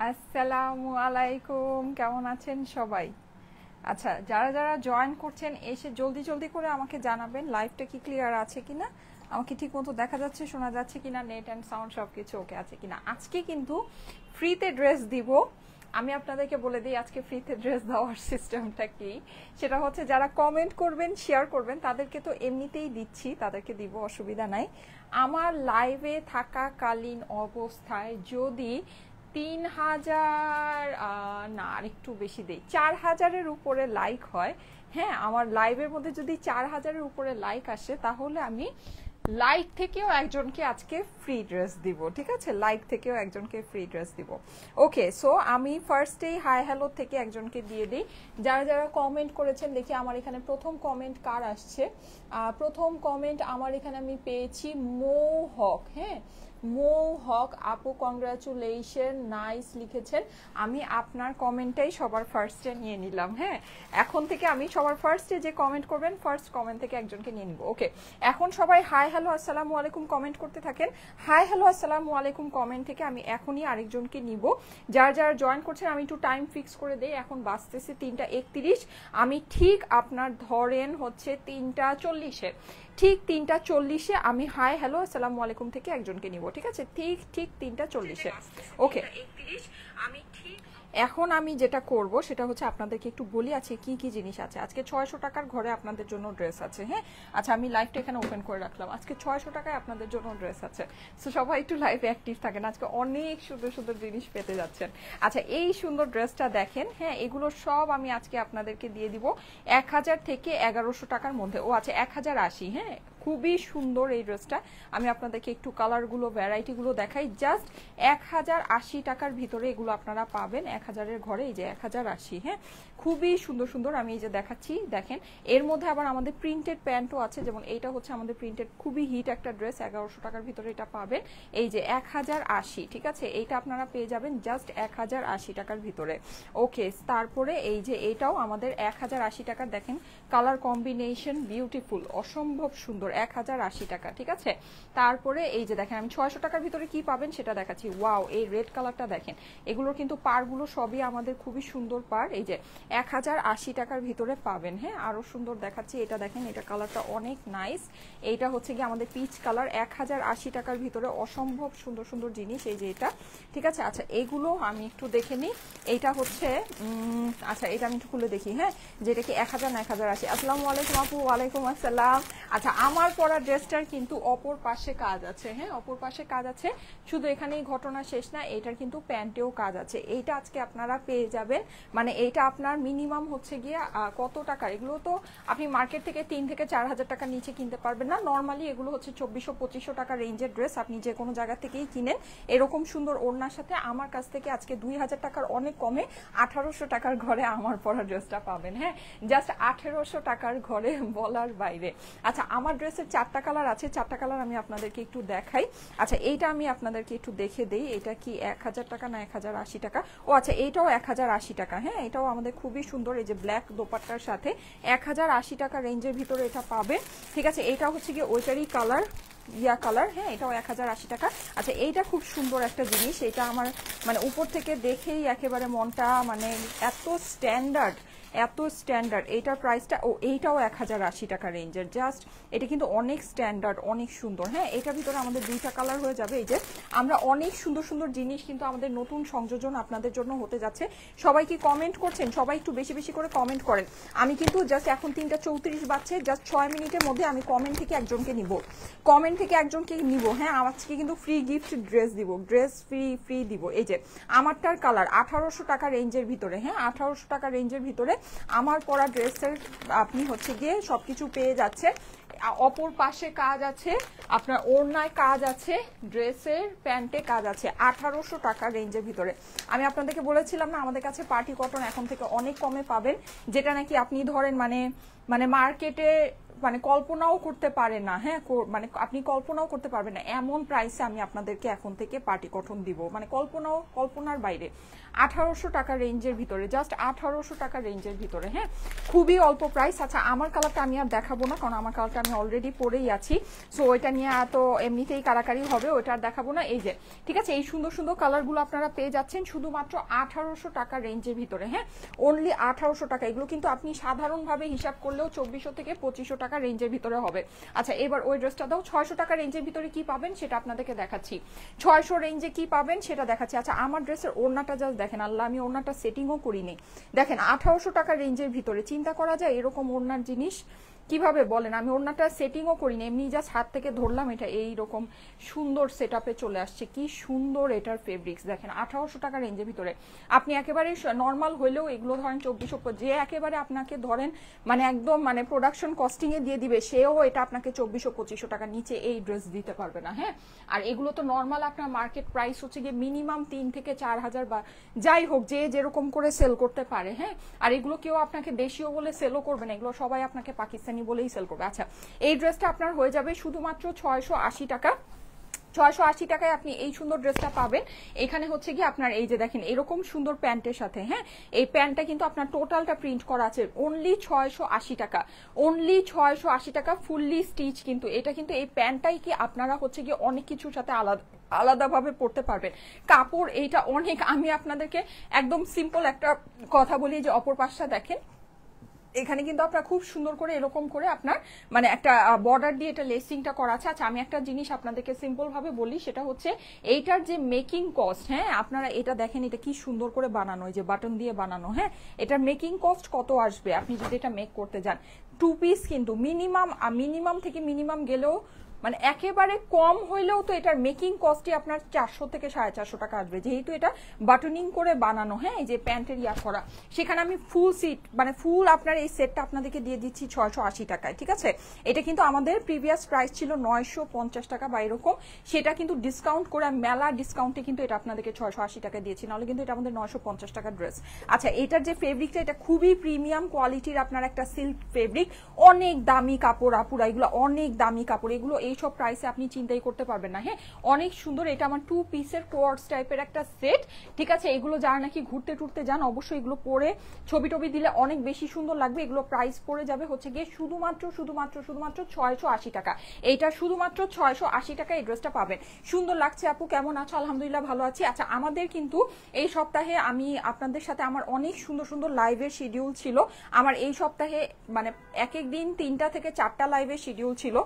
আসসালামু আলাইকুম, কেমন আছেন সবাই? আচ্ছা, যারা যারা জয়েন করছেন এসে জলদি জলদি করে আমাকে জানাবেন লাইভটা কি ক্লিয়ার আছে কিনা, আমাকে ঠিক মতো দেখা যাচ্ছে, শোনা যাচ্ছে কিনা, নেট অ্যান্ড সাউন্ড সব কিছু ওকে আছে কিনা। আজকে কিন্তু ফ্রিতে ড্রেস দিব। আমি আপনাদেরকে বলে দিই আজকে ফ্রিতে ড্রেস দেওয়ার সিস্টেমটা কি। সেটা হচ্ছে যারা কমেন্ট করবেন, শেয়ার করবেন, তাদেরকে তো এমনিতেই দিচ্ছি, তাদেরকে দিব, অসুবিধা নাই। আমার লাইভে থাকাকালীন অবস্থায় যদি 3,000 না আর একটু বেশি দেই, 4,000-এর উপরে লাইক হয়, হ্যাঁ আমার লাইভের মধ্যে যদি 4,000-এর উপরে লাইক আসে, তাহলে আমি লাইক থেকেও একজনকে আজকে ফ্রি ড্রেস দিব। ঠিক আছে, লাইক থেকেও একজনকে ফ্রি ড্রেস দিব। ওকে, সো আমি ফার্স্টেই হাই হ্যালো থেকে একজনকে দিয়ে দিই। যারা যারা কমেন্ট করেছেন দেখি আমার এখানে প্রথম কমেন্ট কার আসছে। প্রথম কমেন্ট আমার এখানে আমি পেয়েছি মৌহক। হ্যাঁ, মৌহক আপু, কংগ্রাচুলেশন, নাইস লিখেছেন। আমি আপনার কমেন্টটাই সবার ফার্স্টে নিয়ে নিলাম। হ্যাঁ, এখন থেকে আমি সবার ফার্স্টে যে কমেন্ট করবেন, ফার্স্ট কমেন্ট থেকে একজনকে নিয়ে নিব। ওকে, এখন সবাই হাই হ্যালো আসসালামু আলাইকুম কমেন্ট করতে থাকেন। হাই হ্যালো আসসালামু আলাইকুম কমেন্ট থেকে আমি এখনই আরেকজনকে নিব। যারা যারা জয়েন করছেন আমি একটু টাইম ফিক্স করে দেই। এখন বাজতেছে 3টা 31। আমি ঠিক আপনার ধরেন হচ্ছে 3টা 40-এ, ঠিক 3টা 40-এ আমি হাই হ্যালো আসসালামু আলাইকুম থেকে একজনকে নিব। ঠিক আছে, ঠিক ঠিক 3টা 40-এ। ওকে, আমি ঠিক এখন আমি যেটা করব সেটা হচ্ছে আপনাদেরকে একটু বলি আছে কি কি জিনিস আছে। আজকে 600 টাকার ঘরে আপনাদের জন্য ড্রেস আছে। হ্যাঁ, আচ্ছা আমি লাইভটা এখানে ওপেন করে রাখলাম। আজকে 600 টাকায় আপনাদের জন্য ড্রেস আছে। সো সবাই একটু লাইভে অ্যাক্টিভ থাকেন, আজকে অনেক সুন্দর সুন্দর জিনিস পেতে যাচ্ছেন। আচ্ছা, এই সুন্দর ড্রেসটা দেখেন। হ্যাঁ, এগুলো সব আমি আজকে আপনাদেরকে দিয়ে দিব 1000 থেকে 1100 টাকার মধ্যে। ও আচ্ছা, 1080। হ্যাঁ, খুবই সুন্দর এই ড্রেসটা। আমি আপনাদেরকে একটু কালারগুলো, ভ্যারাইটিগুলো দেখাই। জাস্ট 1080 টাকার ভিতরে এগুলো আপনারা পাবেন। 1000-এর ঘরে এই যে 1080। হ্যাঁ, খুবই সুন্দর সুন্দর। আমি এই যে দেখাচ্ছি, দেখেন এর মধ্যে আবার আমাদের প্রিন্টেড প্যান্টও আছে। যেমন এইটা হচ্ছে আমাদের প্রিন্টেড, খুবই হিট একটা ড্রেস। 1100 টাকার ভিতরে এটা পাবেন। এই যে 1080। ঠিক আছে, এইটা আপনারা পেয়ে যাবেন জাস্ট 1080 টাকার ভিতরে। ওকে, তারপরে এই যে এটাও আমাদের 1080 টাকার। দেখেন কালার কম্বিনেশন বিউটিফুল, অসম্ভব সুন্দর। 1080 টাকা। ঠিক আছে, তারপরে এই যে দেখেন আমি 600 টাকার ভিতরে কি পাবেন সেটা দেখাচ্ছি। ওয়াও, এই রেড কালারটা দেখেন। এগুলোর কিন্তু পারগুলো সবই আমাদের খুবই সুন্দর পার। এই যে 1080 টাকার ভিতরে পাবেন। হ্যাঁ, আরো সুন্দর দেখাচ্ছি। এটা দেখেন, এটা কালারটা অনেক নাইস। এইটা হচ্ছে কি আমাদের পিচ কালার। 1080 টাকার ভিতরে অসম্ভব সুন্দর সুন্দর জিনিস। এই যে এটা, ঠিক আছে। আচ্ছা, এগুলো আমি একটু দেখে নিই। এইটা হচ্ছে আচ্ছা, এটা আমি একটু খুলে দেখি। হ্যাঁ, যেটা কি 1000 না 1080। আসসালামু আলাইকুম আপু। ওয়ালাইকুম আসসালাম। আচ্ছা, আমার পরা ড্রেসটার কিন্তু অপর পাশে কাজ আছে। হ্যাঁ, অপর পাশে কাজ আছে। শুধু এখানেই ঘটনা শেষ না, এটার কিন্তু প্যান্টেও কাজ আছে। এইটা আজকে আপনারা পেয়ে যাবেন। মানে এইটা আপনার মিনিমাম হচ্ছে গিয়ে কত টাকার, এগুলো তো আপনি মার্কেট থেকে 3 থেকে 4000 টাকার নিচে কিনতে পারবেন না। নর্মালি এগুলো হচ্ছে 2400-2500 টাকা রেঞ্জের ড্রেস। আপনি যে কোনো জায়গা থেকেই কিনেন এরকম সুন্দর ওড়নার সাথে। আমার কাছ থেকে আজকে 2000 টাকার অনেক কমে 1800 টাকার ঘরে আমার পরা ড্রেসটা পাবেন। হ্যাঁ, জাস্ট 1800 টাকার ঘরে, বলার বাইরে। আচ্ছা, আমার ড্রেসের 4টা কালার আছে। 4টা কালার আমি আপনাদেরকে একটু দেখাই। আচ্ছা, এইটা আমি আপনাদেরকে একটু দেখে দেই। এটা কি 1000 টাকা না 1080 টাকা? ও আচ্ছা, এইটাও 1080 টাকা। হ্যাঁ, এটাও আমাদের খুবই সুন্দর। এই যে ব্ল্যাক দোপাট্টার সাথে 1080 টাকা রেঞ্জের ভিতরে এটা পাবে। ঠিক আছে, এটা হচ্ছে কি ওইটারই কালার, ইয়া কালার। হ্যাঁ, এটাও 1080 টাকা। আচ্ছা, এইটা খুব সুন্দর একটা জিনিস। এটা আমার মানে উপর থেকে দেখেই একেবারে মনটা মানে এত স্ট্যান্ডার্ড, এত স্ট্যান্ডার্ড। এইটার প্রাইসটা, ও এইটাও 1080 টাকা রেঞ্জের। জাস্ট এটা কিন্তু অনেক স্ট্যান্ডার্ড, অনেক সুন্দর। হ্যাঁ, এটার ভিতরে আমাদের 2টা কালার হয়ে যাবে। এই যে আমরা অনেক সুন্দর সুন্দর জিনিস কিন্তু আমাদের নতুন সংযোজন আপনাদের জন্য হতে যাচ্ছে। সবাই কি কমেন্ট করছেন? সবাই একটু বেশি বেশি করে কমেন্ট করেন। আমি কিন্তু জাস্ট এখন 3টা 34 বাজছে, জাস্ট 6 মিনিটের মধ্যে আমি কমেন্ট থেকে একজনকে নিব। কমেন্ট থেকে একজনকে নিব। হ্যাঁ, আজকে কিন্তু ফ্রি গিফট ড্রেস দিব, ড্রেস ফ্রি দিব। এই যে আমারটার কালার 1800 টাকা রেঞ্জের ভিতরে। হ্যাঁ, 1800 টাকা রেঞ্জের ভিতরে আমার পরা ড্রেসের আপনি হচ্ছে গিয়ে সবকিছু পেয়ে যাচ্ছে। অপর পাশে কাজ আছে, আপনার ওড়নায় কাজ আছে, ড্রেসের প্যান্টে কাজ আছে। 1800 টাকা রেঞ্জের ভিতরে। আমি আপনাদেরকে বলেছিলাম না আমাদের কাছে পার্টি কটন এখন থেকে অনেক কমে পাবেন, যেটা নাকি আপনি ধরেন মানে মার্কেটে মানে কল্পনাও করতে পারে না, হ্যাঁ মানে আপনি কল্পনাও করতে পারবেন না এমন প্রাইসে আমি আপনাদেরকে এখন থেকে পার্টি কটন দিব, মানে কল্পনার বাইরে। 1800 টাকা রেঞ্জের ভিতরে, জাস্ট 1800 টাকা রেঞ্জের ভিতরে, হ্যাঁ খুবই অল্প প্রাইস। আচ্ছা আমার কালারটা আমি আর দেখাবো না, কারণ আমার কালারটা আমি অলরেডি পরেই আছি, সো ওইটা নিয়ে এত এমনিতেই কারাকারি হবে, ওইটা আর দেখাবো না। এই যে ঠিক আছে, এই সুন্দর সুন্দর কালারগুলো আপনারা পেয়ে যাচ্ছেন শুধুমাত্র 1800 টাকা রেঞ্জের ভিতরে, হ্যাঁ অনলি 1800 টাকা। এগুলো কিন্তু আপনি সাধারণভাবে হিসাব করলেও 2400 থেকে 2500 টাকা রেঞ্জের ভিতরে হবে। আচ্ছা এবার ওই ড্রেসটা দাও। 600 টাকা রেঞ্জের ভিতরে কি পাবেন সেটা আপনাদেরকে দেখাচ্ছি, 600 রেঞ্জে কি পাবেন সেটা দেখাচ্ছি। আচ্ছা আমার ড্রেসের ওড়নাটা জাস্ট দেখেন, আল্লাহ আমি ওড়নাটা সেটিংও করিনি, দেখেন 1800 টাকা রেঞ্জের ভিতরে চিন্তা করা যায় এরকম ওড়নার জিনিস কিভাবে বলেন। আমি ওড়নাটা সেটিংও করিনি, এমনি জাস্ট হাত থেকে ধরলাম, এটা এইরকম সুন্দর সেটআপে চলে আসছে। কি সুন্দর এটার ফেব্রিক্স দেখেন, 1800 টাকা রেঞ্জের ভিতরে। আপনি একেবারে নর্মাল হইলেও এগুলো ধরেন 2400, যে একেবারে আপনাকে ধরেন মানে একদম মানে প্রোডাকশন কস্টিং এ দিয়ে দিবে, সেও এটা আপনাকে 2400-2500 টাকা নিচে এই ড্রেস দিতে পারবে না, হ্যাঁ। আর এগুলো তো নর্মাল আপনার মার্কেট প্রাইস হচ্ছে গিয়ে মিনিমাম 3 থেকে 4000 বা যাই হোক যে যেরকম করে সেল করতে পারে, হ্যাঁ। আর এগুলো কেউ আপনাকে দেশীয় বলে সেলও করবে না, এগুলো সবাই আপনাকে পাকিস্তানি বলেই সেল করবে। আচ্ছা এই ড্রেসটা আপনার হয়ে যাবে শুধুমাত্র 680 টাকা। 680 টাকায় আপনি এই সুন্দর ড্রেসটা পাবেন। এখানে হচ্ছে কি আপনার এই যে দেখেন এরকম সুন্দর প্যান্টের সাথে, হ্যাঁ এই প্যান্টটা কিন্তু আপনার টোটালটা প্রিন্ট করা আছে, অনলি 680 টাকা, অনলি 680 টাকা ফুললি স্টিচ। কিন্তু এটা কিন্তু এই প্যান্টটাই কি আপনারা হচ্ছে কি অনেক কিছুর সাথে আলাদাভাবে পড়তে পারবেন। কাপড় এইটা অনেক, আমি আপনাদেরকে একদম সিম্পল একটা কথা বলি, যে অপর পাশটা দেখেন, এখানে কিন্তু আপনার খুব সুন্দর করে এরকম করে আপনার মানে একটা বর্ডার দিয়ে এটা লেসিংটা করা আছে। আচ্ছা আমি একটা জিনিস আপনাদেরকে সিম্পল ভাবে বলি, সেটা হচ্ছে এইটার যে মেকিং কস্ট, হ্যাঁ আপনারা এটা দেখেন এটা কি সুন্দর করে বানানো, যে বাটন দিয়ে বানানো, হ্যাঁ এটার মেকিং কস্ট কত আসবে আপনি যদি এটা মেক করতে যান। 2 পিস কিন্তু মিনিমাম থেকে মিনিমাম গেলেও মানে একেবারে কম হইলেও তো এটার মেকিং কস্টই আপনার 400 থেকে 450 টাকা আসবে, যেহেতু এটা বাটনিং করে বানানো, হ্যাঁ এই যে প্যান্টের ইয়া করা। সেখানে আমি ফুল সিট মানে ফুল আপনার এই সেটটা আপনাদেরকে দিয়ে দিচ্ছি 680 টাকায়, ঠিক আছে। এটা কিন্তু আমাদের প্রিভিয়াস প্রাইস ছিল 950 টাকা বা এরকম, সেটা কিন্তু ডিসকাউন্ট করে মেলা ডিসকাউন্টে কিন্তু এটা আপনাদেরকে 680 টাকা দিয়েছি, নাহলে কিন্তু এটা আমাদের 950 টাকার ড্রেস। আচ্ছা এটার যে ফেব্রিকটা, এটা খুবই প্রিমিয়াম কোয়ালিটির আপনার একটা সিল্ক ফেব্রিক, অনেক দামি কাপড় আপুরা, এগুলো অনেক দামি কাপড়, এগুলো এইসব প্রাইসে আপনি চিন্তাই করতে পারবেন না, হ্যাঁ অনেক সুন্দর। এটা আমার 2 পিসের কোয়ার্টস টাইপের একটা সেট, ঠিক আছে। এগুলো যারা নাকি ঘুরতে টুরতে যান অবশ্যই এগুলো পরে ছবি টবি দিলে অনেক বেশি সুন্দর লাগবে। এগুলো প্রাইস পড়ে যাবে হচ্ছে গিয়ে শুধুমাত্র 680 টাকা। এইটা শুধুমাত্র 680 টাকা এই ড্রেসটা পাবেন। সুন্দর লাগছে আপু, কেমন আছো? আলহামদুলিল্লাহ ভালো আছি। আচ্ছা আমাদের কিন্তু এই সপ্তাহে আমি আপনাদের সাথে আমার অনেক সুন্দর সুন্দর লাইভের শিডিউল ছিল। আমার এই সপ্তাহে মানে এক এক দিন 3টা থেকে 4টা লাইভের শিডিউল ছিল,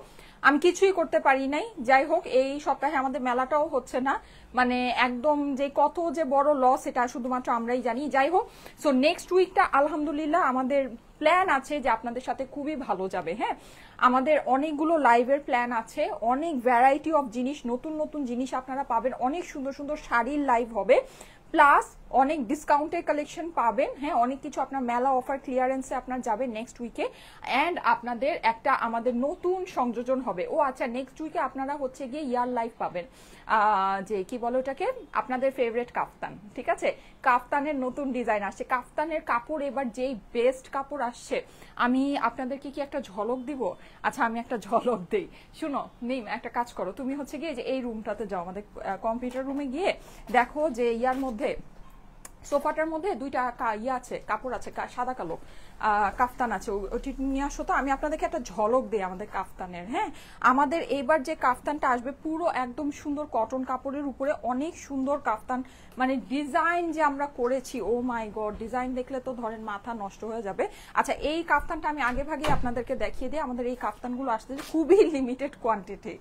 আমি কিছুই করতে পারি নাই। যাই হোক এই সপ্তাহে আমাদের মেলাটাও হচ্ছে না, মানে একদম যে কত যে বড় লস এটা শুধুমাত্র আমরাই জানি। যাই হোক সো নেক্সট উইকটা আলহামদুলিল্লাহ আমাদের প্ল্যান আছে যে আপনাদের সাথে খুবই ভালো যাবে, হ্যাঁ আমাদের অনেকগুলো লাইভের প্ল্যান আছে, অনেক ভ্যারাইটি অফ জিনিস, নতুন নতুন জিনিস আপনারা পাবেন, অনেক সুন্দর সুন্দর শাড়ির লাইভ হবে, প্লাস অনেক ডিসকাউন্টের কালেকশন পাবেন, হ্যাঁ অনেক কিছু আপনার মেলা অফার ক্লিয়ারেন্সে আপনার যাবে নেক্সট উইকে। অ্যান্ড আপনাদের একটা আমাদের নতুন সংযোজন হবে। ও আচ্ছা নেক্সট উইকে আপনারা হচ্ছে গিয়ে ইয়ার লাইভ পাবেন, যে কি বলো ওটাকে, আপনাদের ফেভারিট কাফতান, ঠিক আছে। কাফতানের নতুন ডিজাইন আসছে, কাফতানের কাপড় এবার যেই বেস্ট কাপড় আসছে, আমি আপনাদেরকে কি একটা ঝলক দিব? আচ্ছা আমি একটা ঝলক দেই, শুনো নিম একটা কাজ করো, তুমি হচ্ছে গিয়ে যে এই রুমটাতে যাও, আমাদের কম্পিউটার রুমে গিয়ে দেখো যে ইয়ার মধ্যে সোফাটার মধ্যে 2টা ইয়ে আছে, কাপড় আছে সাদা কালো কাফতান আছে, ওটি নিয়ে আসো তো, আমি আপনাদেরকে একটা ঝলক দিই আমাদের কাফতানের। হ্যাঁ আমাদের এবার যে কাফতানটা আসবে পুরো একদম সুন্দর কটন কাপড়ের উপরে অনেক সুন্দর কাফতান, মানে ডিজাইন যে আমরা করেছি, ও মাই গড ডিজাইন দেখলে তো ধরেন মাথা নষ্ট হয়ে যাবে। আচ্ছা এই কাফতানটা আমি আগে ভাগে আপনাদেরকে দেখিয়ে দিই, আমাদের এই কাফতানগুলো আসতেছে খুবই লিমিটেড কোয়ান্টিটি,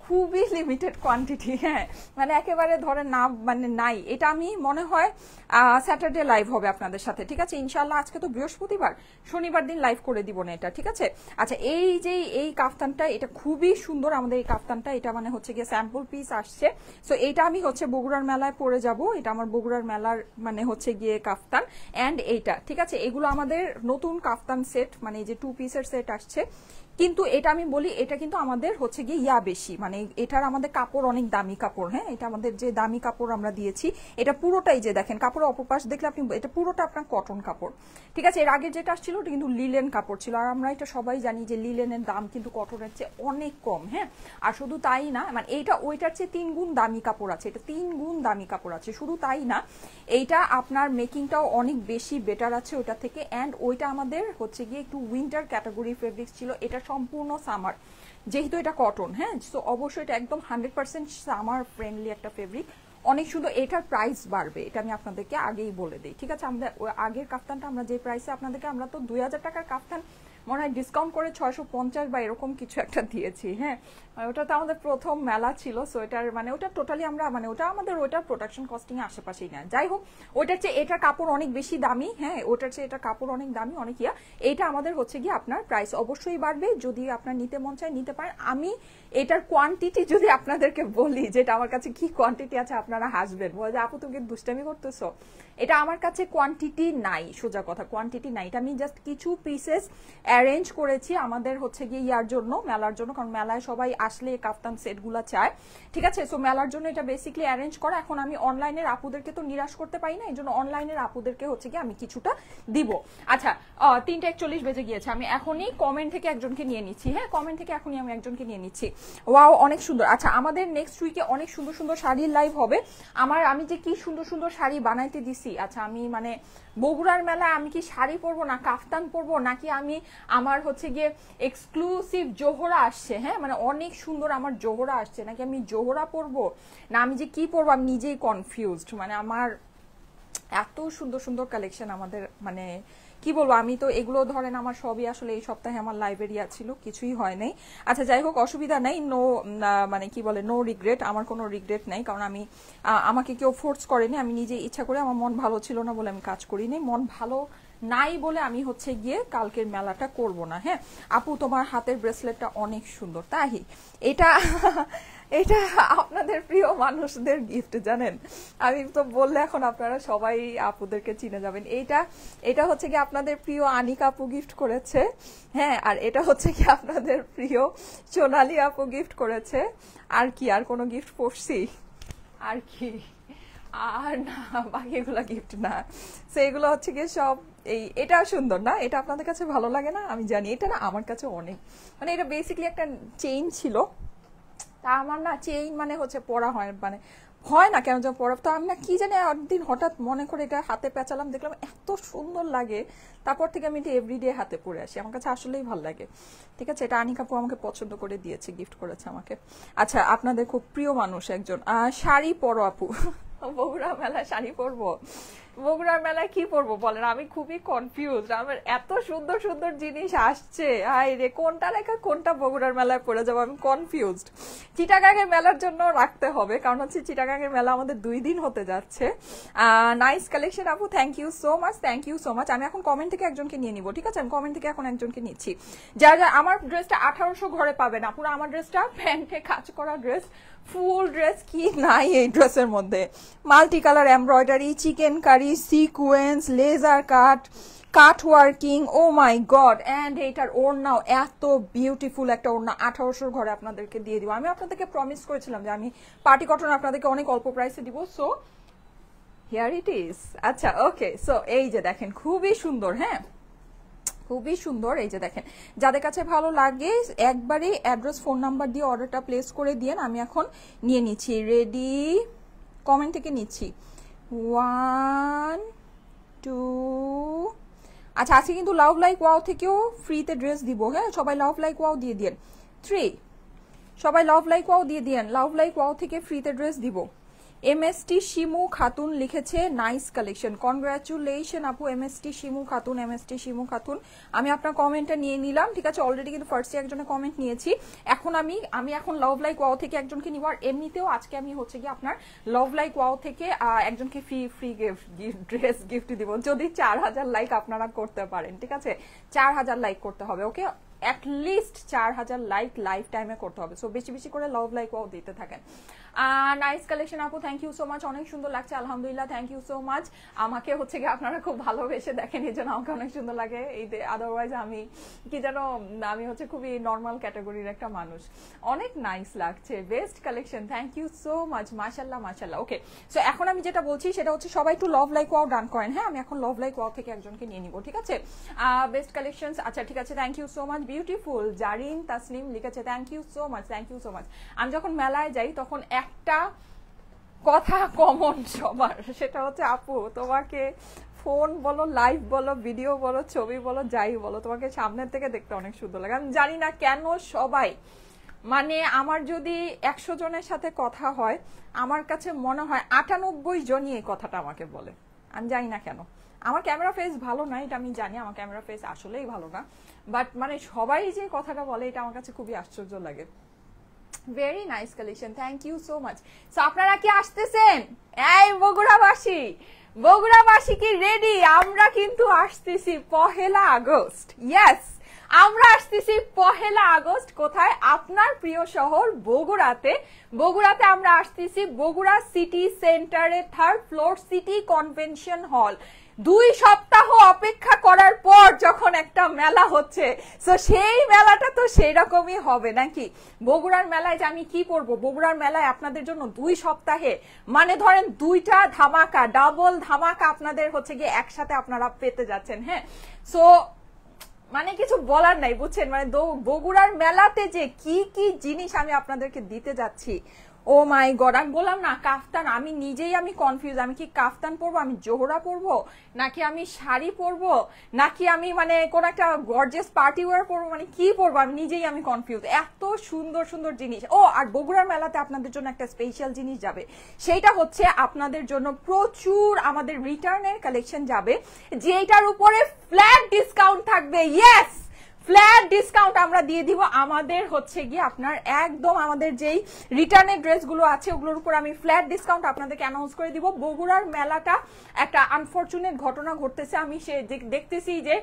খুবই লিমিটেড কোয়ান্টিটি, হ্যাঁ মানে একেবারে ধরেন না মানে নাই। এটা আমি মনে হয় স্যাটারডে লাইভ হবে আপনাদের সাথে, ঠিক আছে ইনশাল্লাহ। আজকে তো বৃহস্পতিবার, শনিবার দিন লাইভ করে দিব না এটা, ঠিক আছে। আচ্ছা এই যে এই কাফতানটা এটা খুবই সুন্দর, আমাদের এই কাফতানটা এটা মানে হচ্ছে গিয়ে স্যাম্পল পিস আসছে। সো এইটা আমি হচ্ছে বগুড়ার মেলায় পরে যাব, এটা আমার বগুড়ার মেলার মানে হচ্ছে গিয়ে কাফতান। অ্যান্ড এইটা ঠিক আছে, এগুলো আমাদের নতুন কাফতান সেট, মানে এই যে 2 পিসের সেট আসছে, কিন্তু এটা আমি বলি এটা কিন্তু আমাদের হচ্ছে গিয়ে ইয়া বেশি, মানে এটার আমাদের কাপড় অনেক দামি কাপড়। হ্যাঁ, এটা আমাদের যে দামি কাপড় আমরা দিয়েছি, এটা পুরোটাই যে দেখেন কাপড়ের অপরপাশ দেখলে আপনি, এটা পুরোটা আপনার কটন কাপড়, ঠিক আছে। এর আগে যেটা আসছিল ওটা কিন্তু লিলেন কাপড় ছিল, আর আমরা এটা সবাই জানি যে লিলেনের দাম কিন্তু কটনের চেয়ে অনেক কম। হ্যাঁ, আর শুধু তাই না, মানে এইটা ওইটার চেয়ে 3 গুণ দামি কাপড় আছে, এটা 3 গুণ দামি কাপড় আছে। শুধু তাই না, এইটা আপনার মেকিংটাও অনেক বেশি বেটার আছে ওইটা থেকে। অ্যান্ড ওইটা আমাদের হচ্ছে গিয়ে একটু উইন্টার ক্যাটাগরি ফেব্রিক্স ছিল, এটা সম্পূর্ণ সামার, যেহেতু এটা কটন। হ্যাঁ, তো অবশ্যই এটা একদম 100% সামার ফ্রেন্ডলি একটা ফেব্রিক, অনেক সুন্দর। এটার প্রাইস বাড়বে, এটা আমি আপনাদেরকে আগেই বলে দিই, ঠিক আছে। আমাদের আগের কাফতানটা আমরা যে প্রাইসে আপনাদেরকে, আমরা তো 2000 টাকার কাফতান মনে হয় ডিসকাউন্ট করে 650 বা এরকম কিছু একটা দিয়েছি। হ্যাঁ, ওটা তো আমাদের প্রথম মেলা ছিল, সো এটার মানে ওটা টোটালি আমরা মানে ওটা আমাদের ওইটার প্রোডাকশন কস্টিং এর আশেপাশেই না। যাই হোক, ওইটার চেয়ে এটার কাপড় অনেক বেশি দামি। হ্যাঁ, ওটার চেয়ে এটার কাপড় অনেক দামি, অনেক ইয়া। এইটা আমাদের হচ্ছে গিয়ে আপনার প্রাইস অবশ্যই বাড়বে, যদি আপনার নিতে মন চায় নিতে পারেন। আমি এটার কোয়ান্টিটি যদি আপনাদেরকে বলি, যেটা আমার কাছে কি কোয়ান্টিটি আছে, আপনারা হাসবেন, বলে আপু তুমি দুষ্টামি করতেছো। এটা আমার কাছে কোয়ান্টিটি নাই, সোজা কথা কোয়ান্টিটি নাই। এটা আমি জাস্ট কিছু পিসেস অ্যারেঞ্জ করেছি আমাদের হচ্ছে গিয়ে ইয়ার জন্য, মেলার জন্য, কারণ মেলায় সবাই আসলে কাফতান সেটগুলো চায়, ঠিক আছে। সো মেলার জন্য এটা বেসিক্যালি অ্যারেঞ্জ করা। এখন আমি অনলাইনের আপুদেরকে তো নিরাশ করতে পারি না, এই জন্য অনলাইনের আপুদেরকে হচ্ছে গিয়ে আমি কিছুটা দিব। আচ্ছা, 3:41 বেজে গিয়েছে, আমি এখনই কমেন্ট থেকে একজনকে নিয়ে নিচ্ছি। হ্যাঁ, কমেন্ট থেকে এখনই আমি একজনকে নিয়ে নিচ্ছি। ওয়াও, অনেক সুন্দর। আচ্ছা, আমাদের নেক্সট উইকে অনেক সুন্দর সুন্দর শাড়ির লাইভ হবে। আমি যে কি সুন্দর সুন্দর শাড়ি বানাইতে দিছি। আচ্ছা, আমি মানে বগুড়ার মেলায় আমি কি শাড়ি পরবো না কাফতান পরবো, নাকি আমি আমার হচ্ছে গিয়ে এক্সক্লুসিভ জোহরা আসছে, হ্যাঁ মানে অনেক সুন্দর আমার জোহরা আসছে, নাকি আমি জোহরা পরবো না আমি যে কি পরবো, আমি নিজেই কনফিউজড। মানে আমার এত সুন্দর সুন্দর কালেকশন আমাদের, মানে কি বলবো, আমি তো এগুলো ধরেন আমার সবই আসলে এই সপ্তাহে আমার লাইব্রেরিয়া ছিল, কিছুই হয় নাই। আচ্ছা, যাই হোক, অসুবিধা নাই, নো মানে কি বলে নো রিগ্রেট, আমার কোনো রিগ্রেট নাই, কারণ আমি আমাকে কেউ ফোর্স করেনি, আমি নিজে ইচ্ছা করে, আমার মন ভালো ছিল না বলে আমি কাজ করিনি, মন ভালো নাই বলে আমি হচ্ছে গিয়ে কালকের মেলাটা করব না। হ্যাঁ আপু, তোমার হাতের ব্রেসলেটটা অনেক সুন্দর। তাই এটা এটা আপনাদের প্রিয় মানুষদের গিফট, জানেন। আমি তো বললে এখন আপনারা সবাই আপুদেরকে চিনে যাবেন। এটা হচ্ছে কি আপনাদের প্রিয় আনিকা আপু গিফট করেছে। হ্যাঁ, আর এটা হচ্ছে কি আপনাদের প্রিয় সোনালী আপু গিফট করেছে। আর কি, আর কোনো গিফট পড়ছি? আর কি, আর না, বাকিগুলো গিফট না। সেগুলো হচ্ছে গিয়ে সব এটা সুন্দর না, এটা আপনাদের কাছে ভালো লাগে না আমি জানি, এটা না আমার কাছে অনেক, মানে এটা বেসিক্যালি একটা চেইন ছিল, তা আমার না চেইন মানে হচ্ছে পরা হয়, মানে হয় না কেন যেন পরা, তো আমি না কি জানি একদিন হঠাৎ মনে করে এটা হাতে পেঁচালাম, দেখলাম এত সুন্দর লাগে, তারপর থেকে আমি এটা এভরিডে হাতে পরে আসি, আমার কাছে আসলেই ভালো লাগে। ঠিক আছে, এটা আনিকা আপু আমাকে পছন্দ করে দিয়েছে, গিফট করেছে আমাকে। আচ্ছা, আপনাদের খুব প্রিয় মানুষ একজন, শাড়ি পরো আপু। বগুড়া মেলায় শাড়ি পরবো? বগুড়ার মেলায় কি পরবো বলেন, আমি খুবই কনফিউজ। আমার এত সুন্দর সুন্দর জিনিস আসছে, হাই রে, কোনটা রেখা কোনটা বগুড়ার মেলায় পরে যাবো, আমি কনফিউজড। চিটাগাঙের মেলার জন্য রাখতে হবে, কারণ হচ্ছে চিটাগাঙের মেলা আমাদের 2 দিন হতে যাচ্ছে। নাইস কালেকশন আপু, thank you so much, thank you so much. আমি এখন কমেন্ট থেকে একজনকে নিয়ে নিবো, ঠিক আছে, আমি কমেন্ট থেকে এখন একজনকে নিচ্ছি। যা আমার ড্রেসটা 1800 ঘরে পাবেন, পুরো আমার ড্রেসটা প্যান্টে কাজ করা ড্রেস, ফুল ড্রেস, কি নাই এই ড্রেসের মধ্যে, multi colour embroidery, chikankari, sequence, laser cut working, oh my God. And এইটার ওড়নাও এত বিউটিফুল একটা ওড়না, 1800 ঘরে আপনাদেরকে দিয়ে দিব। আমি আপনাদেরকে প্রমিস করেছিলাম যে আমি পার্টি কটন আপনাদেরকে অনেক অল্প প্রাইসে দিব, সো হিয়ার ইট ইজ। আচ্ছা, ওকে, সো এই যে দেখেন খুবই সুন্দর, হ্যাঁ খুবই সুন্দর। এই যে দেখেন, যাদের কাছে ভালো লাগে একবারে অ্যাড্রেস ফোন নাম্বার দিয়ে অর্ডারটা প্লেস করে দিয়েন। আমি এখন নিয়ে নিচ্ছি, রেডি, কমেন্ট থেকে নিচ্ছি, 1 2। আচ্ছা, আজকে কিন্তু লাভ লাইক ওয়াও থেকেও ফ্রিতে ড্রেস দিব। হ্যাঁ, সবাই লাভ লাইক ওয়াও দিয়ে দিন। 3, সবাই লাভ লাইক ওয়াও দিয়ে দিন, লাভ লাইক ওয়াও থেকে ফ্রিতে ড্রেস দিব। এমএসটি শিমু খাতুন লিখেছে নাইস কালেকশন, কনগ্রাচুলেশন আপু, এমএসটি শিমু খাতুন, এমএসটি শিমু খাতুন। আমি আপনার কমেন্টটা নিয়ে নিলাম, ঠিক আছে, অলরেডি কিন্তু ফার্স্টে একজনের কমেন্ট নিয়েছি। এখন আমি এখন লাভ লাইক ওয়াও থেকে একজনকে নিব, আর এমনিতেও আজকে আমি হচ্ছে কি আপনার লাভ লাইক ওয়াও থেকে একজনকে ফ্রি ড্রেস গিফট দিব, যদি 4000 লাইক আপনারা করতে পারেন, ঠিক আছে, 4000 লাইক করতে হবে, ওকে, অ্যাটলিস্ট 4000 লাইক লাইফ টাইমে করতে হবে। সো বেশি বেশি করে লাভ লাইক ওয়াও দিতে থাকেন। নাইস কালেকশন আপু, থ্যাংক ইউ সো মাচ, অনেক সুন্দর লাগছে আলহামদুলিল্লাহ, থ্যাংক ইউ সো মাচ। আমাকে হচ্ছে কি আপনারা খুব ভালোবেসে দেখেন, এই জন্য আমাকে অনেক সুন্দর লাগে। এই আদারওয়াইজ আমি কি যেন, আমি হচ্ছে খুবই নর্মাল ক্যাটাগরির একটা মানুষ। অনেক নাইস লাগছে, best collection, thank you so much, মাশাল্লাহ মাশাল্লাহ। ওকে, সো এখন আমি যেটা বলছি সেটা হচ্ছে সবাই একটু লাভ লাইক ওয়াও ডান করেন। হ্যাঁ, আমি এখন লাভ লাইক ওয়াও থেকে একজনকে নিয়ে নিব, ঠিক আছে? বেস্ট কালেকশন, আচ্ছা ঠিক আছে, thank you so much. Beautiful Zarin Taslim লিখেছে, thank you so much, thank you so much. আমি যখন মেলায় যাই তখন একটা কথা কমন সবার, সেটা হচ্ছে আপু তোমাকে ফোন বলো, লাইভ বলো, ভিডিও বলো, ছবি বলো, যাই বলো, তোমাকে সামনের থেকে দেখতে অনেক সুন্দর লাগে। আমি জানি না কেন সবাই, মানে আমার যদি 100 জনের সাথে কথা হয়, আমার কাছে মনে হয় 98 জনই এই কথাটা আমাকে বলে। আমি জানি না কেন। আমার ক্যামেরা ফেস ভালো না, এটা আমি জানি, আমার ক্যামেরা ফেস আসলেই ভালো না, বাট মানে সবাই যে কথাটা বলে এটা আমার কাছে খুবই আশ্চর্য লাগে। Very nice collection, thank you so much. So আপনারা কি আসতেছেন? এই বগুড়াবাসী, বগুড়াবাসী কি রেডি? আমরা কিন্তু আসতেছি 1 আগস্ট। ইয়েস, আমরা আসতেছি 1 আগস্ট। কোথায়? আপনার প্রিয় শহর বগুড়াতে। বগুড়াতে আমরা আসতেছি বগুড়া সিটি সেন্টারে 3rd floor city convention hall. 2 সপ্তাহ অপেক্ষা করার পর যখন একটা মেলা হচ্ছে, তো সেই মেলাটা তো সেই রকমই হবে নাকি? বগুড়ার মেলায় যে আমি কি করব, বগুড়ার মেলায় আপনাদের জন্য 2 সপ্তাহে মানে ধরেন 2টা ধামাকা, ডাবল ধামাকা আপনাদের হচ্ছে গিয়ে একসাথে আপনারা পেতে যাচ্ছেন। হ্যাঁ, সো মানে কিছু বলার নাই, বুঝছেন? মানে বগুড়ার মেলাতে যে কি কি জিনিস আমি আপনাদেরকে দিতে যাচ্ছি, ও মাই গড। আমি বললাম না কাফতান, আমি নিজেই আমি কনফিউজ, আমি কি কাফতান পরবো, আমি জোহরা পরবো, নাকি আমি শাড়ি পরবো, নাকি আমি মানে কোন একটা গর্জিয়াস পার্টি ওয়্যার পরবো, মানে কি পরবো আমি নিজেই আমি কনফিউজ। এত সুন্দর সুন্দর জিনিস। ও আর বগুড়ার মেলাতে আপনাদের জন্য একটা স্পেশাল জিনিস যাবে, সেইটা হচ্ছে আপনাদের জন্য প্রচুর আমাদের রিটার্নের কালেকশন যাবে, যেটার উপরে ফ্ল্যাট ডিসকাউন্ট থাকবে। ইয়েস, ফ্ল্যাট ডিসকাউন্ট আমরা দিয়ে দিব। আমাদের হচ্ছে গিয়ে আপনার একদম আমাদের যেই রিটার্নের ড্রেসগুলো আছে ওগুলোর উপর আমি ফ্ল্যাট ডিসকাউন্ট আপনাদেরকে অ্যানাউন্স করে দিব। বগুড়ার মেলাটা একটা আনফরচুনেট ঘটনা ঘটতেছে, আমি সে দেখতেছি যে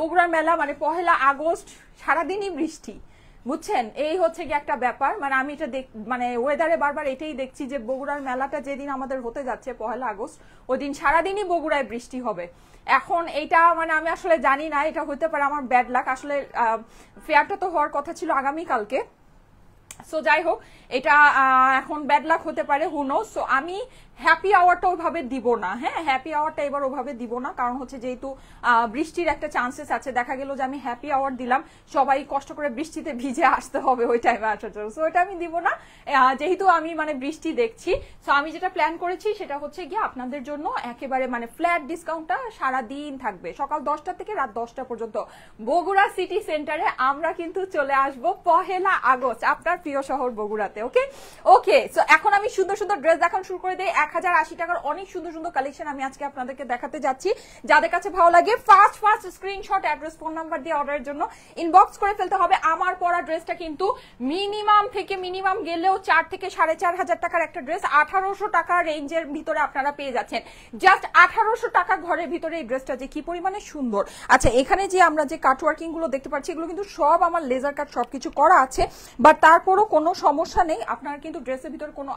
বগুড়ার মেলা মানে 1 আগস্ট সারাদিনই বৃষ্টি, বুঝছেন? এই হচ্ছে কি একটা ব্যাপার, মানে আমি এটা মানে ওয়েদারে বারবার এটাই দেখছি যে বগুড়ার মেলাটা যেদিন আমাদের হতে যাচ্ছে 1 আগস্ট, ওই দিন সারাদিনই বগুড়ায় বৃষ্টি হবে। এখন এইটা মানে আমি আসলে জানি না, এটা হতে পারে আমার ব্যাড লাক। আসলে ফেয়ারটা তো হওয়ার কথা ছিল আগামীকালকে, সো যাই হোক, এটা এখন ব্যাড লাক হতে পারে, হু নোজ। সো আমি হ্যাপি আওয়ারটা ওইভাবে দিব না। হ্যাঁ, হ্যাপি আওয়ারটা এবার ওইভাবে দিব না, কারণ হচ্ছে যেহেতু বৃষ্টির একটা চান্সেস আছে, দেখা গেল যে আমি হ্যাপি আওয়ার দিলাম, সবাই কষ্ট করে বৃষ্টিতে ভিজে আসতে হবে ওই টাইমে আসার জন্য, সো ওইটা আমি দিব না। যেহেতু আমি মানে বৃষ্টি দেখছি, সো আমি যেটা প্ল্যান করেছি সেটা হচ্ছে গিয়ে আপনাদের জন্য একেবারে মানে ফ্ল্যাট ডিসকাউন্টটা সারাদিন থাকবে, সকাল 10টা থেকে রাত 10টা পর্যন্ত বগুড়া সিটি সেন্টারে। আমরা কিন্তু চলে আসব 1 আগস্ট আপনার প্রিয় শহর বগুড়াতে। ওকে ওকে, সো এখন আমি সুন্দর সুন্দর ড্রেস দেখানো শুরু করে দিই। 1080 টাকার অনেক সুন্দর সুন্দর কালেকশন আমি আজকে আপনাদেরকে দেখাতে যাচ্ছি। যাদের কাছে ভালো লাগে first screenshot, address, phone number দিয়ে অর্ডারের জন্য ইনবক্স করে ফেলতে হবে। আমার পরা ড্রেসটা কিন্তু মিনিমাম গেলেও 4 থেকে 4,500 টাকার একটা ড্রেস 1800 টাকা রেঞ্জের ভিতরে আপনারা পেয়ে যাচ্ছেন। জাস্ট 1800 টাকা ঘরের ভিতরে এই ড্রেসটা যে কি পরিমাণে সুন্দর। আচ্ছা, এখানে যে আমরা যে কাট ওয়ার্কিং গুলো দেখতে পাচ্ছি এগুলো কিন্তু সব আমার লেজার কাট সবকিছু করা আছে, বাট তারপরও কোনো সমস্যা নেই। আপনারা কিন্তু ড্রেসের ভিতরে কোনো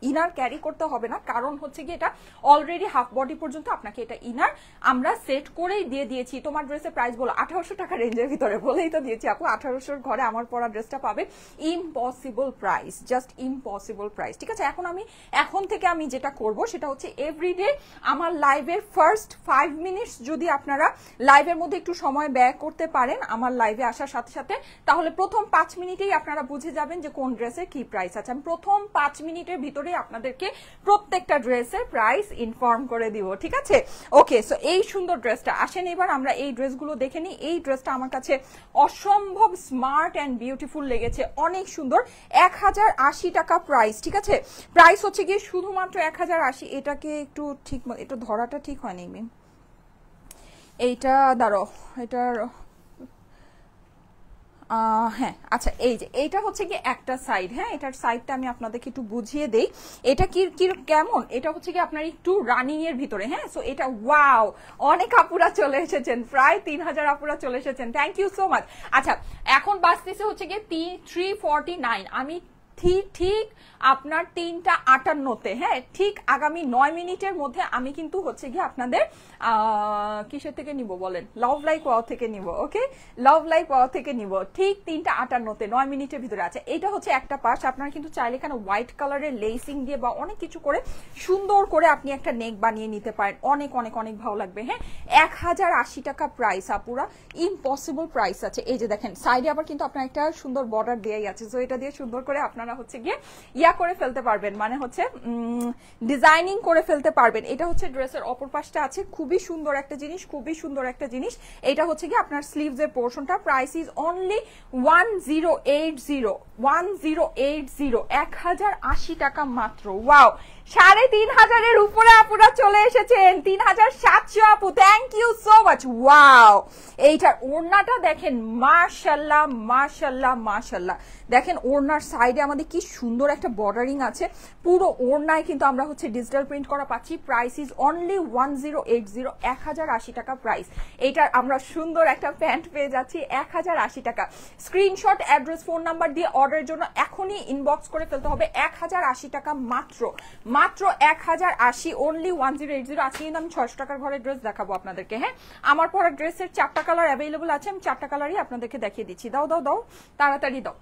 ইনার ক্যারি করতে হবে না, কারণ হচ্ছে কি এটা অলরেডি হাফ বডি পর্যন্ত আপনাকে এটা ইনার আমরা সেট করেই দিয়ে দিয়েছি। তোমার ড্রেসের প্রাইস বলো 1800 টাকা রেঞ্জের ভিতরে, বলেই তো দিয়েছি আপু। 1800 ঘরে আমার পরা ড্রেসটা পাবে impossible price, just impossible price. ঠিক আছে, এখন থেকে আমি যেটা করব সেটা হচ্ছে এভরিডে আমার লাইভের ফার্স্ট 5 মিনিটস যদি আপনারা লাইভের মধ্যে একটু সময় ব্যয় করতে পারেন আমার লাইভে আসার সাথে সাথে, তাহলে প্রথম 5 মিনিটেই আপনারা বুঝে যাবেন যে কোন ড্রেসের কি প্রাইস আছে। আমি প্রথম 5 মিনিটের ভিতরে আপনাদেরকে প্রত্যেকটা ড্রেসের প্রাইস ইনফর্ম করে দিব, ঠিক আছে? ওকে, সো এই সুন্দর ড্রেসটা, আসেন এবার আমরা এই ড্রেসগুলো দেখে নিই। এই ড্রেসটা আমার কাছে অসম্ভব স্মার্ট অ্যান্ড বিউটিফুল লেগেছে, অনেক সুন্দর। 1080 টাকা প্রাইস, ঠিক আছে? প্রাইস হচ্ছে গিয়ে শুধুমাত্র 1080। এটাকে একটু ঠিক, একটু ধরাটা ঠিক হয়নি মিম, এইটা দাঁড়ো, এটার হ্যাঁ আচ্ছা, এই যে এইটা হচ্ছে কি একটা সাইড। হ্যাঁ, এটার সাইডটা আমি আপনাদেরকে একটু বুঝিয়ে দেই এটা কি কেমন। এটা হচ্ছে কি আপনার একটু রানিং এর ভিতরে। হ্যাঁ, সো এটা ওয়াও, অনেক আপুরা চলে এসেছেন, প্রায় 3000 আপুরা চলে এসেছেন, থ্যাংক ইউ সো মাচ। আচ্ছা, এখন বাজতেছে হচ্ছে কি 349। আমি ঠিক আপনার 3:58-তে, হ্যাঁ ঠিক আগামী 9 মিনিটের মধ্যে আমি কিন্তু হচ্ছে গিয়ে আপনাদের কিসের থেকে নিব বলেন, লাভ লাইক ওয়াও থেকে নিব। ওকে, লাভ লাইক ওয়াও থেকে নিব ঠিক 3:58-তে, 9 মিনিটের ভিতরে আছে। এটা হচ্ছে একটা পাশ। আপনারা কিন্তু চাইলে এখানে হোয়াইট কালারের লেসিং দিয়ে বা অনেক কিছু করে সুন্দর করে আপনি একটা নেক বানিয়ে নিতে পারেন, অনেক অনেক অনেক ভালো লাগবে। হ্যাঁ 1080 টাকা প্রাইস আপুরা, ইম্পসিবল প্রাইস আছে। এই যে দেখেন সাইডে আবার কিন্তু আপনার একটা সুন্দর বর্ডার দেয়াই আছে, সো এটা দিয়ে সুন্দর করে আপনারা হচ্ছে গিয়ে করে ফেলতে পারবেন, মানে হচ্ছে ডিজাইনিং করে ফেলতে পারবেন। এটা হচ্ছে ড্রেসের অপর পাশটা আছে, খুবই সুন্দর একটা জিনিস, খুবই সুন্দর একটা জিনিস। এটা হচ্ছে কি আপনার স্লিভস এর পোরশনটা। প্রাইস ইজ অনলি 1080, 1080 টাকা মাত্র। ওয়াও, 3500-এর উপরে আপুরা চলে এসেছেন, 3700 আপু, thank you so much. Wow, এইটার ওড়নাটা দেখেন, মাশাআল্লাহ মাশাআল্লাহ মাশাআল্লাহ। দেখেন ওড়নার সাইডে আমাদের কি সুন্দর একটা বর্ডারিং আছে, পুরো ওড়নায় কিন্তু আমরা হচ্ছে ডিজিটাল প্রিন্ট করা পাচ্ছি। প্রাইস ইজ অনলি 1080, 1080 টাকা প্রাইস। এইটার আমরা সুন্দর একটা প্যান্ট পেয়ে যাচ্ছি 1080 টাকা। স্ক্রিনশট, অ্যাড্রেস, ফোন নাম্বার দিয়ে অর্ডারের জন্য এখনই ইনবক্স করে ফেলতে হবে। 1080 টাকা মাত্র, মাত্র 1080, অনলি 1080। আজকে কিন্তু আমি 600 টাকার ঘরের ড্রেস দেখাবো আপনাদেরকে। হ্যাঁ আমার পরা ড্রেসের 4টা কালার অ্যাভেলেবল আছে, আমি 4টা কালারই আপনাদেরকে দেখিয়ে দিচ্ছি। দাও দাও দাও, তাড়াতাড়ি দাও।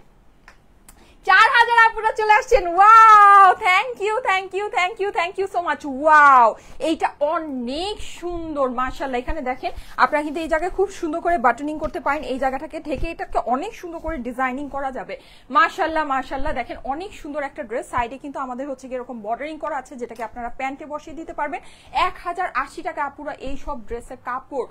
4000 আপুরা চলে আসছেন। Wow, thank you thank you thank you thank you so much. Wow, এইটা অনেক সুন্দর মাশাআল্লাহ। এখানে দেখেন আপনারা কিন্তু এই জায়গায় খুব সুন্দর করে বাটনিং করতে পারেন, এই জায়গাটাকে ঢেকে এটাকে অনেক সুন্দর করে ডিজাইনিং করা যাবে। মাশাআল্লাহ মাশাআল্লাহ, দেখেন অনেক সুন্দর একটা ড্রেস। সাইডে কিন্তু আমাদের হচ্ছে এরকম বর্ডারিং করা আছে, যেটাকে আপনারা প্যান্টে বসিয়ে দিতে পারবেন। 1080 টাকা আপুরা। এই সব ড্রেসের কাপড়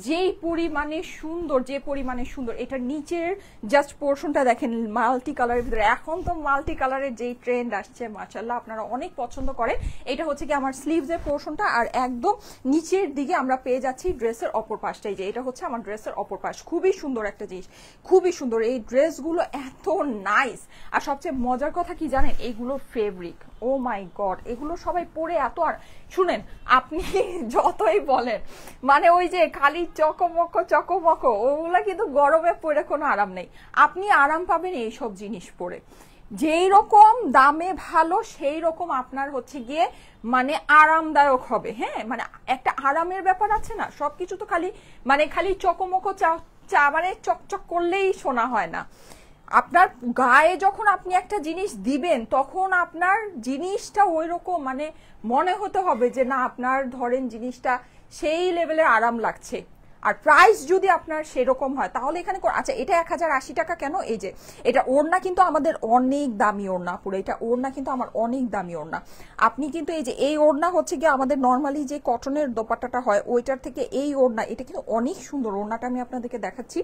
যেই পরিমাণে সুন্দর, যে পরিমাণে সুন্দর, এটার নিচের জাস্ট পোর্শনটা দেখেন মাল্টি কালারের ভিতরে। এখন তো মাল্টি কালারের যেই ট্রেন্ড আসছে মাশাআল্লাহ, আপনারা অনেক পছন্দ করেন। এটা হচ্ছে কি আমার স্লিভস এর পোর্শনটা, আর একদম নিচের দিকে আমরা পেয়ে যাচ্ছি ড্রেসের অপর পাশটাই। যে এটা হচ্ছে আমার ড্রেসের অপর পাশ, খুবই সুন্দর একটা জিনিস, খুবই সুন্দর। এই ড্রেসগুলো এত নাইস, আর সবচেয়ে মজার কথা কি জানেন, এইগুলো ফেব্রিক, ও মাই গড, এগুলো সবাই পরে এত। আর শুনেন, আপনি যতই বলেন মানে ওই যে খালি চকমকো চকমকো, ওগুলা কিন্তু গরমে পরে কোনো আরাম নেই। আপনি আরাম পাবেন এইসব জিনিস পরে, যেই রকম দামে ভালো সেই রকম আপনার হচ্ছে গিয়ে মানে আরামদায়ক হবে। হ্যাঁ মানে একটা আরামের ব্যাপার আছে না, সবকিছু তো খালি চকমকো চা মানে চকচক করলেই শোনা হয় না। আপনার গায়ে যখন আপনি একটা জিনিস দিবেন, তখন আপনার জিনিসটা ওই রকম মানে মনে হতে হবে যে না, আপনার ধরেন জিনিসটা সেই লেভেলের আরাম লাগছে। আর প্রাইস যদি আপনার সেরকম হয় তাহলে এখানে আচ্ছা, এটা 1080 টাকা কেন? এই যে এটা ওড়না কিন্তু আমাদের অনেক দামি ওড়না পুরো, এটা ওড়না কিন্তু আমার অনেক দামি ওড়না। আপনি কিন্তু এই যে এই ওড়না হচ্ছে গিয়ে আমাদের নর্মালি যে কটনের দোপাট্টাটা হয় ওইটার থেকে এই ওড়না, এটা কিন্তু অনেক সুন্দর। ওড়নাটা আমি আপনাদেরকে দেখাচ্ছি,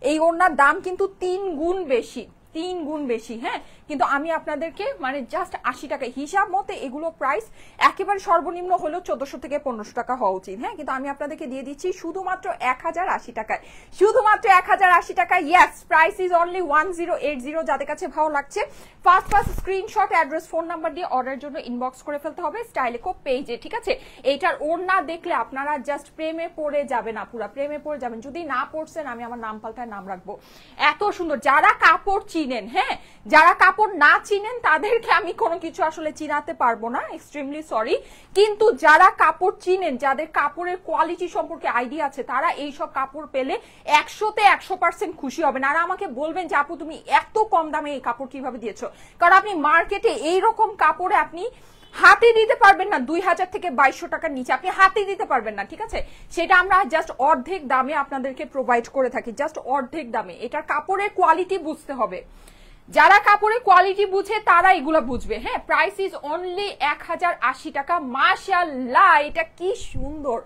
এই ওড়নার দাম কিন্তু 3 গুণ বেশি, 3 গুণ বেশি। হ্যাঁ কিন্তু আমি আপনাদেরকে মানে জাস্ট 80 টাকা হিসাব মতে এগুলো প্রাইস একেবারে সর্বনিম্ন হলেও 1400 থেকে 1500 টাকা হওয়া উচিত। হ্যাঁ কিন্তু আমি আপনাদেরকে দিয়ে দিচ্ছি শুধুমাত্র 1080 টাকায়, শুধুমাত্র 1080 টাকা। Yes, price is only 1080। যাদের কাছে ভালো লাগছে first screenshot, address, phone number দিয়ে অর্ডারের জন্য ইনবক্স করে ফেলতে হবে স্টাইলেকো পেজে, ঠিক আছে? এইটার ওড়না দেখলে আপনারা জাস্ট প্রেমে পড়ে যাবেন, পুরা প্রেমে পড়ে যাবেন। যদি না পড়ছেন আমি আমার নাম পাল্টায় নাম রাখবো, এত সুন্দর। যারা কাপড় চিনেন, হ্যাঁ যারা কাপড় না চিনেন তাদেরকে আমি কোনো কিছু আসলে চিনাতে পারবো না, এক্সট্রিমলি সরি। কিন্তু যারা কাপড় চিনেন, যাদের কাপড়ের কোয়ালিটি সম্পর্কে আইডিয়া আছে, তারা এইসব কাপড় পেলে 100-তে 100% খুশি হবেন। আর আমাকে বলবেন যে আপু তুমি এত কম দামে এই কাপড় কিভাবে দিয়েছো, কারণ আপনি মার্কেটে এইরকম কাপড়ে আপনি হাতে দিতে পারবেন না 2000 থেকে 2200 টাকার নিচে, আপনি হাতে দিতে পারবেন না, ঠিক আছে? সেটা আমরা জাস্ট অর্ধেক দামে আপনাদেরকে প্রোভাইড করে থাকি, জাস্ট অর্ধেক দামে। এটার কাপড়ের কোয়ালিটি বুঝতে হবে, যারা কাপড়ের কোয়ালিটি বুঝে তারা এগুলো বুঝবে। হ্যাঁ প্রাইস ইজ অনলি 1080 টাকা। মাশাআল্লাহ, এটা কি সুন্দর,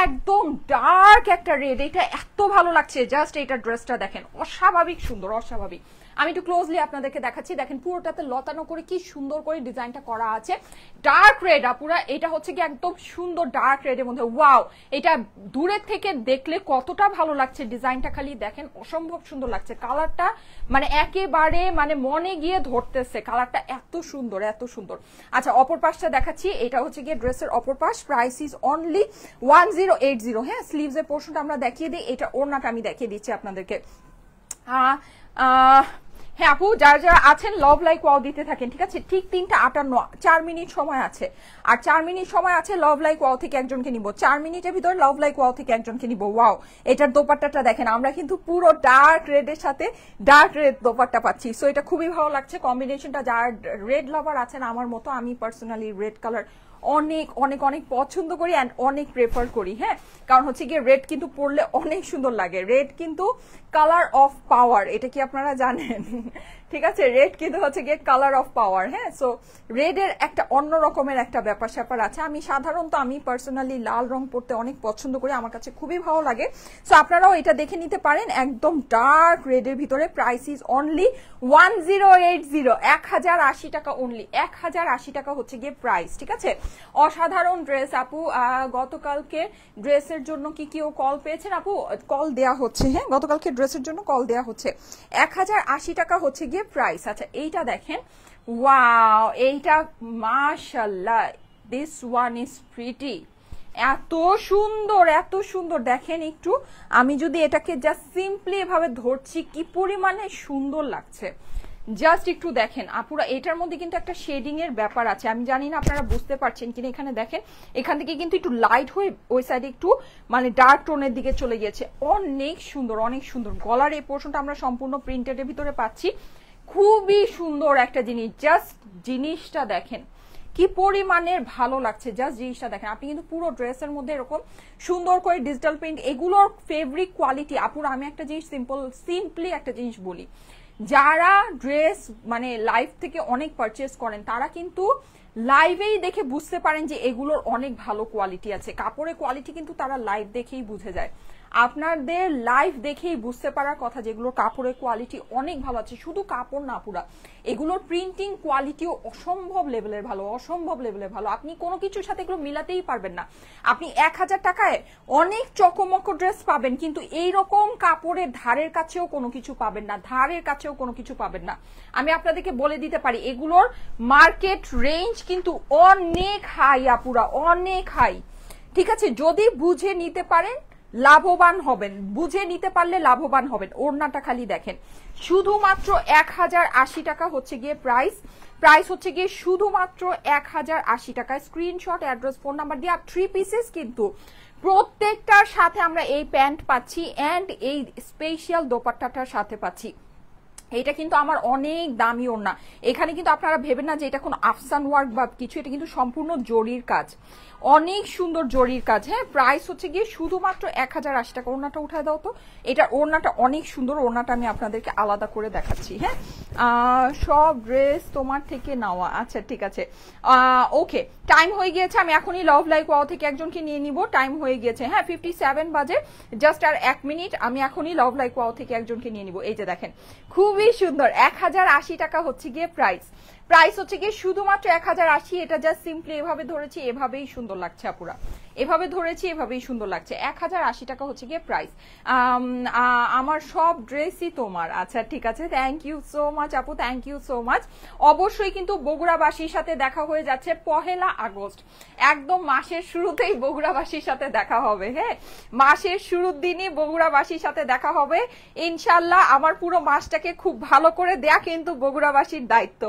একদম ডার্ক একটা রেড, এটা এত ভালো লাগছে। জাস্ট এটা ড্রেসটা দেখেন, অস্বাভাবিক সুন্দর, অস্বাভাবিক। আমি একটু ক্লোজলি আপনাদেরকে দেখাচ্ছি, দেখেন পুরোটাতে লতানো করে কি সুন্দর করে ডিজাইনটা করা আছে। ডার্ক রেড আপুরা, এটা হচ্ছে কি একদম সুন্দর ডার্ক রেডের মধ্যে। ওয়াও, এটা দূরের থেকে দেখলে কতটা ভালো লাগছে, ডিজাইনটা খালি দেখেন, অসম্ভব সুন্দর লাগছে। কালারটা মানে একেবারে মানে মনে গিয়ে ধরতেছে, কালারটা এত সুন্দর, এত সুন্দর। আচ্ছা অপর পাশটা দেখাচ্ছি, এটা হচ্ছে গিয়ে ড্রেসের অপর পাশ। Price is only 1080। হ্যাঁ স্লিভস এর পোর্শনটা আমরা দেখিয়ে দিই, এটা ওড়নাটা আমি দেখিয়ে দিচ্ছি আপনাদেরকে। হ্যাঁ আপু, যারা যারা আছেন লাভ লাইক ওয়াও দিতে থাকেন, ঠিক আছে? ঠিক 3:58, 4 মিনিট সময় আছে, আর 4 মিনিট সময় আছে। লাভ লাইক ওয়াও থেকে একজনকে নিব, 4 মিনিটের ভিতরে লাভ লাইক ওয়াও থেকে একজনকে নিব। ওয়াও, এটার দোপাট্টাটা দেখেন, আমরা কিন্তু পুরো ডার্ক রেডের সাথে ডার্ক রেড দোপাট্টা পাচ্ছি। সো এটা খুবই ভালো লাগছে কম্বিনেশনটা। যারা রেড লাভার আছেন আমার মতো, আমি পার্সোনালি রেড কালার অনেক অনেক অনেক পছন্দ করি অ্যান্ড অনেক প্রেফার করি। হ্যাঁ, কারণ হচ্ছে গিয়ে রেড কিন্তু পরলে অনেক সুন্দর লাগে। রেড কিন্তু কালার অফ পাওয়ার, এটা কি আপনারা জানেন? ঠিক আছে, রেড কিন্তু হচ্ছে গিয়ে কালার অফ পাওয়ার। হ্যাঁ, সো রেডের একটা অন্য রকমের একটা ব্যাপার স্যাপার আছে। আমি পার্সোনালি লাল রং পরতে অনেক পছন্দ করি, আমার কাছে খুবই ভালো লাগে। সো আপনারাও এটা দেখে নিতে পারেন, একদম ডার্ক রেডের ভিতরে। প্রাইস ইজ অনলি 1080, 1080 টাকা অনলি, 1080 টাকা হচ্ছে গিয়ে প্রাইস। ঠিক আছে, অসাধারণ ড্রেস আপু। গতকালকে ড্রেসের জন্য কি কেউ কল পেয়েছেন আপু? কল দেয়া হচ্ছে, হ্যাঁ গতকালকে ড্রেসের জন্য কল দেয়া হচ্ছে। 1080 টাকা হচ্ছে গিয়ে প্রাইস। আচ্ছা এইটা দেখেন, ওয়াও, এইটা মাশাআল্লাহ, দিস ওয়ান ইজ প্রিটি। এত সুন্দর, এত সুন্দর। দেখেন একটু, আমি যদি এটাকে জাস্ট সিম্পলি এভাবে ধরছি, কি পরিমাণে সুন্দর লাগছে। জাস্ট একটু দেখেন আপুরা, এটার মধ্যে কিন্তু একটা শেডিং এর ব্যাপার আছে, আমি জানি না আপনারা বুঝতে পারছেন কিনা। এখানে দেখেন, এখান থেকে কিন্তু একটু লাইট হয়ে ওই সাইডে একটু মানে ডার্ক টোনের দিকে চলে গিয়েছে। অনেক সুন্দর, অনেক সুন্দর। গলার এই পোর্শনটা আমরা সম্পূর্ণ প্রিন্টেডের ভিতরে পাচ্ছি, খুবই সুন্দর একটা জিনিস। জাস্ট জিনিসটা দেখেন কি পরিমাণের ভালো লাগছে, জাস্ট জিনিসটা দেখেন। আপনি কিন্তু পুরো ড্রেসের মধ্যে এরকম সুন্দর করে ডিজিটাল প্রিন্ট, এগুলোর ফেব্রিক কোয়ালিটি আপুরা। আমি একটা জিনিস সিম্পলি একটা জিনিস বলি, যারা ড্রেস মানে লাইভ থেকে অনেক পারচেস করেন, তারা কিন্তু লাইভেই দেখে বুঝতে পারেন যে এগুলোর অনেক ভালো কোয়ালিটি আছে। কাপড়ের কোয়ালিটি কিন্তু তারা লাইভ দেখেই বুঝে যায়। আপনাদের লাইভ দেখেই বুঝতে পারার কথা যেগুলোর কাপড়ের কোয়ালিটি অনেক ভালো আছে। শুধু কাপড় না পুরা, এগুলোর প্রিন্টিং কোয়ালিটিও অসম্ভব লেভেলের ভালো, অসম্ভব লেভেলের ভালো। আপনি কোনো কিছুর সাথে এগুলো মিলাতেই পারবেন না। আপনি 1000 টাকায় অনেক চকমক ড্রেস পাবেন, কিন্তু এইরকম কাপড়ের ধারের কাছেও কোনো কিছু পাবেন না, ধারের কাছেও কোনো কিছু পাবেন না। আমি আপনাদেরকে বলে দিতে পারি, এগুলোর মার্কেট রেঞ্জ কিন্তু অনেক হাই আপুরা, অনেক হাই। ঠিক আছে, যদি বুঝে নিতে পারেন লাভবান হবেন, বুঝে নিতে পারলে লাভবান হবেন। ওড়নাটা খালি দেখেন, শুধুমাত্র 1080 টাকা হচ্ছে গিয়ে প্রাইস হচ্ছে গিয়ে শুধুমাত্র 1080 টাকা। স্ক্রিনশট, অ্যাড্রেস, ফোন নাম্বার দিয়ে 3 পিসেস কিন্তু প্রত্যেকটার সাথে আমরা এই প্যান্ট পাচ্ছি এন্ড এই স্পেশাল দোপাট্টাটার সাথে পাচ্ছি। এটা কিন্তু আমার অনেক দামি ওড়না। এখানে কিন্তু আপনারা ভেবেন না যে এটা কোনো আফসান ওয়ার্ক বা কিছু, এটা কিন্তু সম্পূর্ণ জরির কাজ, অনেক সুন্দর জরির কাজ। হ্যাঁ, প্রাইস হচ্ছে গিয়ে শুধুমাত্র 1080 টাকা। ওড়নাটা উঠায় দাও তো, এটার ওড়নাটা অনেক সুন্দর। ওড়নাটা আমি আপনাদেরকে আলাদা করে দেখাচ্ছি। হ্যাঁ, সব ড্রেস তোমার থেকে নেওয়া। আচ্ছা ঠিক আছে, ওকে, টাইম হয়ে গিয়েছে। আমি এখনই লাভ লাইক ওয়াও থেকে একজনকে নিয়ে নিব, টাইম হয়ে গিয়েছে। হ্যাঁ, 57 বাজে, জাস্ট আর 1 মিনিট। আমি এখনই লাভ লাইক ওয়াও থেকে একজনকে নিয়ে নিব। এই যে দেখেন, খুবই সুন্দর। 1080 টাকা হচ্ছে গিয়ে প্রাইস হচ্ছে গিয়ে শুধুমাত্র 1080। এটা জাস্ট সিম্পলি এভাবে ধরেছি, এভাবেই সুন্দর লাগছে আপুরা, এভাবে ধরেছি, এভাবেই সুন্দর লাগছে। 1080 টাকা হচ্ছে গিয়ে প্রাইস। আমার সব ড্রেসই তোমার। আচ্ছা ঠিক আছে, থ্যাংক ইউ সো মাচ আপু, থ্যাংক ইউ সো মাচ। অবশ্যই কিন্তু বগুড়াবাসীর সাথে দেখা হয়ে যাচ্ছে 1 আগস্ট, একদম মাসের শুরুতেই বগুড়াবাসীর সাথে দেখা হবে। হ্যাঁ, মাসের শুরুর দিনই বগুড়াবাসীর সাথে দেখা হবে ইনশাল্লাহ। আমার পুরো মাসটাকে খুব ভালো করে দেয়া কিন্তু বগুড়াবাসীর দায়িত্ব।